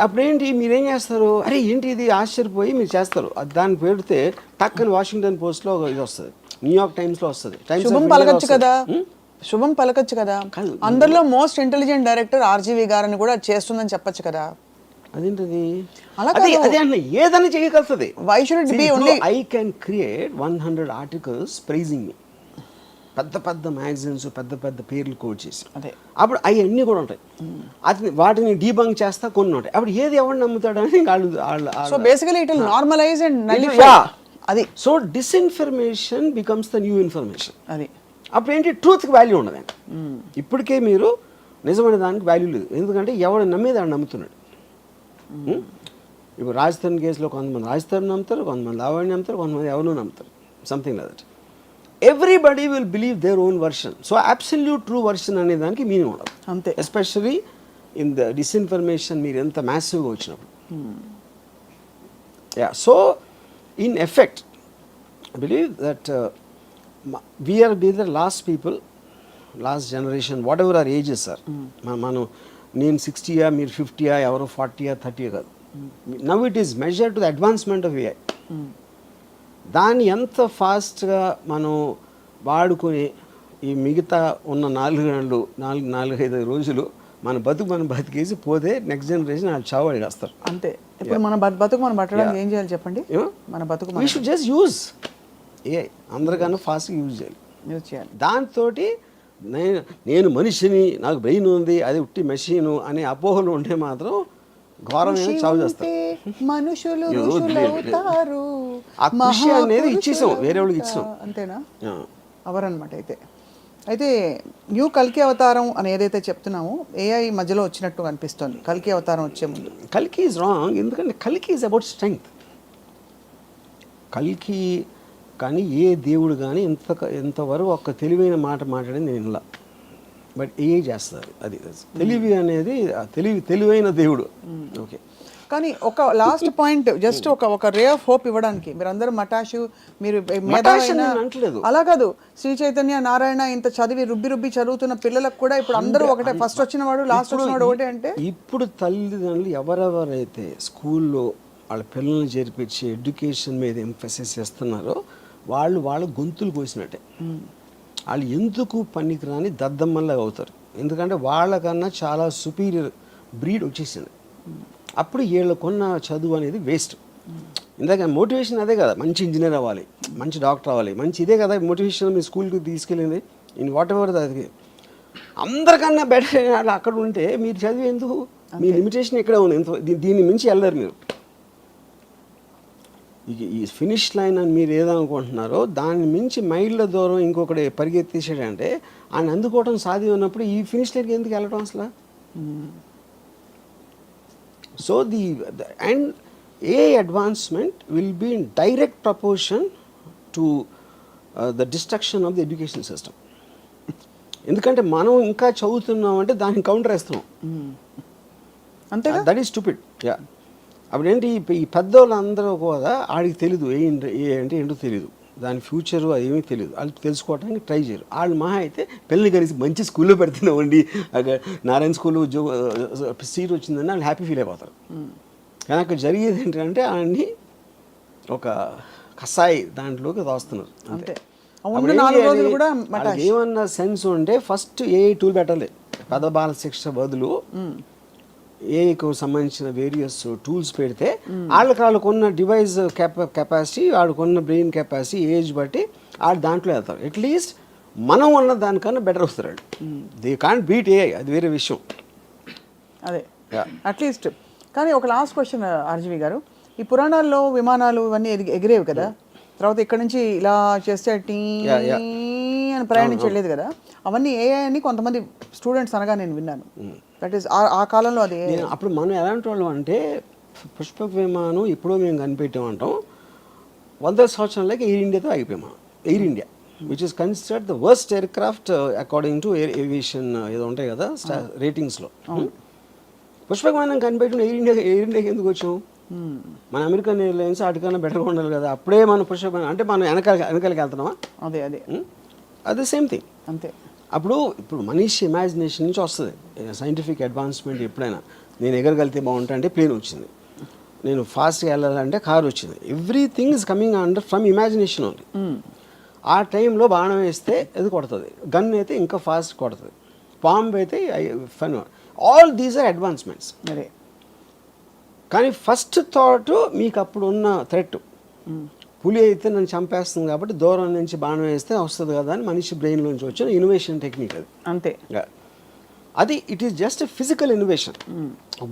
అప్పుడేంటి మీరేం చేస్తారు, అరే ఏంటి ఇది ఆశ్చర్యపోయి మీరు చేస్తారు. దాన్ని పెడితే టక్కని వాషింగ్టన్ పోస్ట్లో ఇది వస్తుంది, న్యూయార్క్ టైమ్స్లో వస్తుంది. శుభం పలకచ్చు కదా, శుభం పలకచ్చు కదా. అందరిలో మోస్ట్ ఇంటెలిజెంట్ డైరెక్టర్ ఆర్జీవి గారని కూడా చేస్తుందని చెప్పొచ్చు కదా. అదేంటది అదే అన్న ఏదైనా చేయగలుగుతుంది. Why should it be only I can create 100 articles praising me, పెద్ద పెద్ద మ్యాగజైన్స్, పెద్ద పెద్ద పేర్లు కోడ్ చేసి, అప్పుడు అవన్నీ కూడా ఉంటాయి. అది వాటిని డీబంక్ చేస్తా కొన్ని ఉంటాయి. అప్పుడు ఏది ఎవరు నమ్ముతాడని so basically it will normalize and nullify. అది so disinformation becomes the new information. అది అప్పుడు ఏంటి, ట్రూత్కి వాల్యూ ఉండదండి. ఇప్పటికే మీరు నిజమైన దానికి వాల్యూ లేదు, ఎందుకంటే ఎవడు నమ్మేది ఆడు నమ్ముతున్నాడు. ఇప్పుడు రాజస్థాన్ కేసులో కొంతమంది రాజస్థాన్ నమ్ముతారు, కొంతమంది లావణ్య నమ్ముతారు, కొంతమంది ఎవరు నమ్ముతారు, something like that. Everybody will believe their own version. So absolute true version అనే దానికి మీనింగ్ ఉండదు అంతే. ఎస్పెషలీ ఇన్ ద డిస్ఇన్ఫర్మేషన్ మీరు ఎంత మ్యాసివ్గా వచ్చినప్పుడు. Yeah, so in effect I believe that we're be the last people last generation whatever or ages sir, మనం నేను 60యా మీరు 50యా ఎవరు 40యా 30యా కాదు. Now it is measure to the advancement of AI. దాన్ని ఎంత ఫాస్ట్గా మనం వాడుకొని ఈ మిగతా ఉన్న 4 గంటలు 4-5 రోజులు మన బతికేసి పోతే నెక్స్ట్ జనరేషన్ వాళ్ళు చావు అడిగేస్తారు. అంతే. ఇప్పుడు మన బతుకు మనం పట్టడానికి ఏం చేయాలి చెప్పండి? మన బతుకు we should just use AI, అందరికన్నా ఫాస్ట్గా యూజ్ చేయాలి. దాంతో నేను మనిషిని, నాకు బ్రెయిన్ ఉంది, అది ఉట్టి మెషిన్ అనే అపోహలు ఉంటే మాత్రం ఘోరమైన చావు చేస్తారు. మనుషులు ఆ కృషి అనేది ఇచ్చేసాం, వేరే వాళ్ళకి ఇచ్చాం. అంతేనా? అవరనమాట. అయితే న్యూ కల్కి అవతారం అని ఏదైతే చెప్తున్నామో ఏఐ మధ్యలో వచ్చినట్టు అనిపిస్తుంది కల్కి అవతారం వచ్చే ముందు. కల్కి ఈజ్ రాంగ్, ఎందుకంటే కల్కి ఈజ్ అబౌట్ స్ట్రెంగ్త్. కల్కి కానీ ఏ దేవుడు కానీ ఇంతవరకు ఒక తెలివైన మాట మాట్లాడింది నేను ఇలా. బట్ ఏఐ చేస్తారు. అది తెలివి అనేది తెలివైన దేవుడు. ఓకే. కానీ ఒక లాస్ట్ పాయింట్, జస్ట్ ఒక రే ఆఫ్ హోప్ ఇవ్వడానికి మీరందరూ మటాషు, మీరు అంటలేదు అలా కాదు, శ్రీ చైతన్య నారాయణ ఇంత చదివి రుబ్బి చదువుతున్న పిల్లలకు కూడా ఇప్పుడు అందరూ ఒకటే, ఫస్ట్ వచ్చిన వాడు లాస్ట్ వచ్చిన వాడు ఒకటే. అంటే ఇప్పుడు తల్లిదండ్రులు ఎవరెవరైతే స్కూల్లో వాళ్ళ పిల్లల్ని చేర్పించి ఎడ్యుకేషన్ మీద ఎంఫసిస్ చేస్తున్నారో వాళ్ళు గొంతులు కోసినట్టే. వాళ్ళు ఎందుకు పనికిరాని దద్దమ్మల్లాగా అవుతారు, ఎందుకంటే వాళ్ళకన్నా చాలా సుపీరియర్ బ్రీడ్ వచ్చేసింది. అప్పుడు వీళ్ళకున్న చదువు అనేది వేస్ట్. ఇందాక మోటివేషన్ అదే కదా, మంచి ఇంజనీర్ అవ్వాలి, మంచి డాక్టర్ అవ్వాలి, మంచి ఇదే కదా మోటివేషన్. మీ స్కూల్కి తీసుకెళ్ళింది ఇన్ వాట్ ఎవర్ అది. అందరికన్నా బెటర్ అలా అక్కడ ఉంటే మీరు చదివి ఎందుకు? మీ లిమిటేషన్ ఇక్కడే ఉంది, దీన్ని మించి వెళ్ళరు మీరు. ఈ ఫినిష్ లైన్ అని మీరు ఏదనుకుంటున్నారో దాన్ని మించి మైళ్ళ దూరం ఇంకొకటి పరిగెత్తేసాడంటే ఆయన అందుకోవడం సాధ్యం ఉన్నప్పుడు ఈ ఫినిష్ లైన్కి ఎందుకు వెళ్ళడం అసలు? So and AI advancement will be in direct proportion to the destruction of the education system. ఎందుకంటే మనం ఇంకా చదువుతున్నాం అంటే దాన్ని కౌంటర్ వేస్తున్నాం. అంతే, దట్ ఈస్ స్టూపిడ్. యా. అప్పుడేంటి ఈ పెద్దోళ్ళందరూ కూడా ఆడికి తెలీదు ఏ అంటే ఏంటో తెలీదు, దాని ఫ్యూచరు అది ఏమీ తెలియదు, వాళ్ళు తెలుసుకోవడానికి ట్రై చేయరు. వాళ్ళు మహా అయితే పిల్లల్ని కలిసి మంచి స్కూల్లో పెడుతున్నామండి, నారాయణ స్కూల్లో సీట్ వచ్చిందని వాళ్ళు హ్యాపీ ఫీల్ అయిపోతారు. కానీ అక్కడ జరిగేది ఏంటంటే ఆయన్ని ఒక కసాయి దాంట్లోకి దోస్తున్నారు. అంతే. ఏమన్నా సెన్స్ ఉంటే ఫస్ట్ ఏ టూల్ పెట్టాలి. పెద్ద బాల శిక్ష బదులు ఏఐకు సంబంధించిన వేరియస్ టూల్స్ పెడితే వాళ్ళకున్న డివైస్ కెపాసిటీ, వాళ్ళకున్న బ్రెయిన్ కెపాసిటీ, ఏజ్ బట్టి వాళ్ళు దాంట్లో వెళ్తారు. అట్లీస్ట్ మనం ఉన్న దానికన్నా బెటర్ వస్తారు వాళ్ళు. దే కాంట్ బీట్ ఏఐ, అది వేరే విషయం. అదే అట్లీస్ట్. కానీ ఒక లాస్ట్ క్వశ్చన్ ఆర్జీవి గారు, ఈ పురాణాల్లో విమానాలు ఇవన్నీ ఎగిరేవి కదా, తర్వాత ఇక్కడ నుంచి ఇలా చేస్తే టీ అని ప్రయాణించలేదు కదా, అవన్నీ ఏఐ అని కొంతమంది స్టూడెంట్స్ అనగా నేను విన్నాను. దట్ ఈస్ ఆ కాలంలో అది. అప్పుడు మనం ఎలాంటి వాళ్ళం అంటే పుష్పక విమానం ఎప్పుడో మేము కనిపెట్టామంటాం, 100 సంవత్సరాలకి ఎయిర్ ఇండియాతో అయిపోయాం. Air India which is considered the worst air craft according to air aviation ఏదో ఉంటాయి కదా రేటింగ్స్లో. పుష్పక విమానం కనిపెట్టిన ఎయిర్ ఇండియాకి ఎందుకు వచ్చాం? మన అమెరికన్ ఎయిర్లైన్స్ వాటికన్నా బెటర్గా ఉండాలి కదా. అప్పుడే మనం పుష్పక అంటే మనం వెనకాలకి వెళ్తున్నామా? అదే సేమ్ థింగ్. అంతే. ఇప్పుడు మనిషి ఇమాజినేషన్ నుంచి వస్తుంది సైంటిఫిక్ అడ్వాన్స్మెంట్. ఎప్పుడైనా నేను ఎగరగలితే బాగుంటా అంటే ప్లేన్ వచ్చింది, నేను ఫాస్ట్గా వెళ్ళాలంటే కార్ వచ్చింది. Everything is coming under from imagination only. ఆ టైంలో బాణం వేస్తే అది కొడుతుంది, గన్ అయితే ఇంకా ఫాస్ట్ కొడుతుంది, బాంబ్ అయితే fun. All these are advancements. కానీ ఫస్ట్ థాట్ మీకు అప్పుడు ఉన్న థ్రెట్, పులి అయితే నన్ను చంపేస్తుంది కాబట్టి దూరం నుంచి బాణం వేస్తే వస్తుంది కదా అని మనిషి బ్రెయిన్లోంచి వచ్చిన ఇన్నోవేషన్ టెక్నిక్ అది. అంతే. అది it is just a innovation,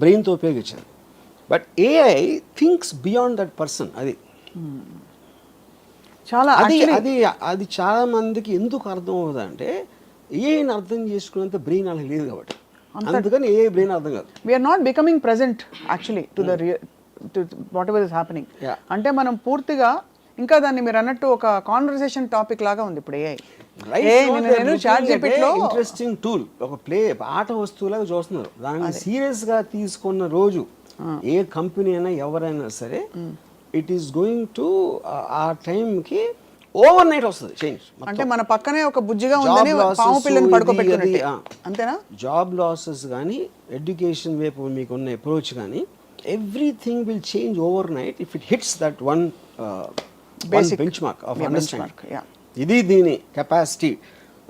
బ్రెయిన్తో ఉపయోగించింది. But AI thinks beyond that person. అది చాలా అది చాలా మందికి ఎందుకు అర్థం అవుతుందంటే ఏఐని అర్థం చేసుకునేంత బ్రెయిన్ అలా లేదు కాబట్టి, అందుకని ఏ బ్రెయిన్ అర్థం కాదు. We're not becoming present actually to whatever is happening. అంటే మనం పూర్తిగా ఇంకా దాన్ని మీరు అన్నట్టు ఒక కాన్వర్సేషన్ టాపిక్ లాగా ఉంది ఇప్పుడు ఏఐ. ఇంట్రెస్టింగ్ టూల్, ఒక ఆట వస్తువులాగా చూస్తున్నారు. దాన్ని సీరియస్గా తీసుకున్న రోజు ఏ కంపెనీ అయినా ఎవరైనా సరే ఇట్ ఈస్ గోయింగ్ టు ఆ టైంకి ఓవర్ నైట్ వస్తుంది చేంజ్. అంటే మన పక్కనే ఒక బుజ్జిగా ఉందని పాము పిల్లని పడుకోబెట్టుకున్నట్టే అంతేనా? జాబ్ లాసెస్ కానీ ఎడ్యుకేషన్ వైపు మీకు ఉన్న అప్రోచ్ కానీ everything will change overnight if it hits that one basic benchmark of understanding. ఇది దీని కెపాసిటీ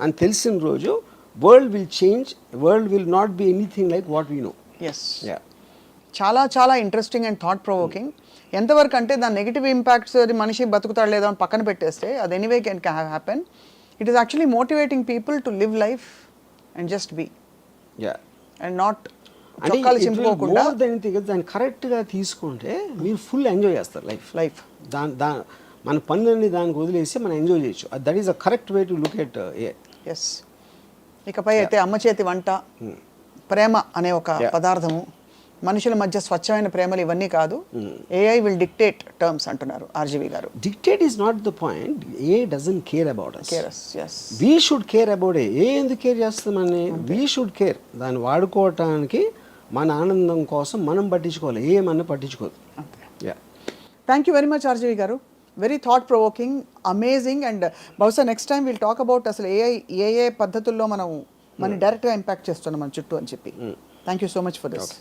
అని తెలిసిన రోజు world will change, world will not be anything like what we know. Yes, చాలా చాలా ఇంట్రెస్టింగ్ అండ్ థాట్ ప్రొవోకింగ్. ఎంతవరకు అంటే దాని నెగిటివ్ ఇంపాక్ట్స్ అది మనిషి బతుకుతాడు లేదా అని పక్కన పెట్టేస్తే అది anyway can happen. It is actually motivating people to live life and just be and not చొక్కాలు చింపుకోకుండా. దాన్ని కరెక్ట్గా తీసుకుంటే మీరు ఫుల్ ఎంజాయ్ చేస్తారు లైఫ్. మన పనులన్నీ దానికి వదిలేసి మనం ఎంజాయ్ చేయొచ్చు. That is a correct way to look at. Yes. ఇకపై అయితే అమ్మ చేతి వంట, ప్రేమ అనే ఒక పదార్థము, మనుషుల మధ్య స్వచ్ఛమైన ప్రేమలు ఇవన్నీ కాదు. ఏఐ విల్ డిక్టేట్ టర్మ్స్ అంటున్నారు RGV garu. Dictate is not the point. AI doesn't care about us. Yes. We should care about AI ఎందుకు కేర్ చేస్తామని. We should care. దాన్ని వాడుకోవటానికి మన ఆనందం కోసం మనం పట్టించుకోవాలి, ఏమన్నా పట్టించుకోదు. Thank you very much RGV garu. Very thought provoking, amazing. And బహుశా next time will talk about అసలు ఏ పద్ధతుల్లో మనం డైరెక్ట్గా ఇంపాక్ట్ చేస్తున్నాం మన చుట్టూ అని చెప్పి. Thank you so much for this.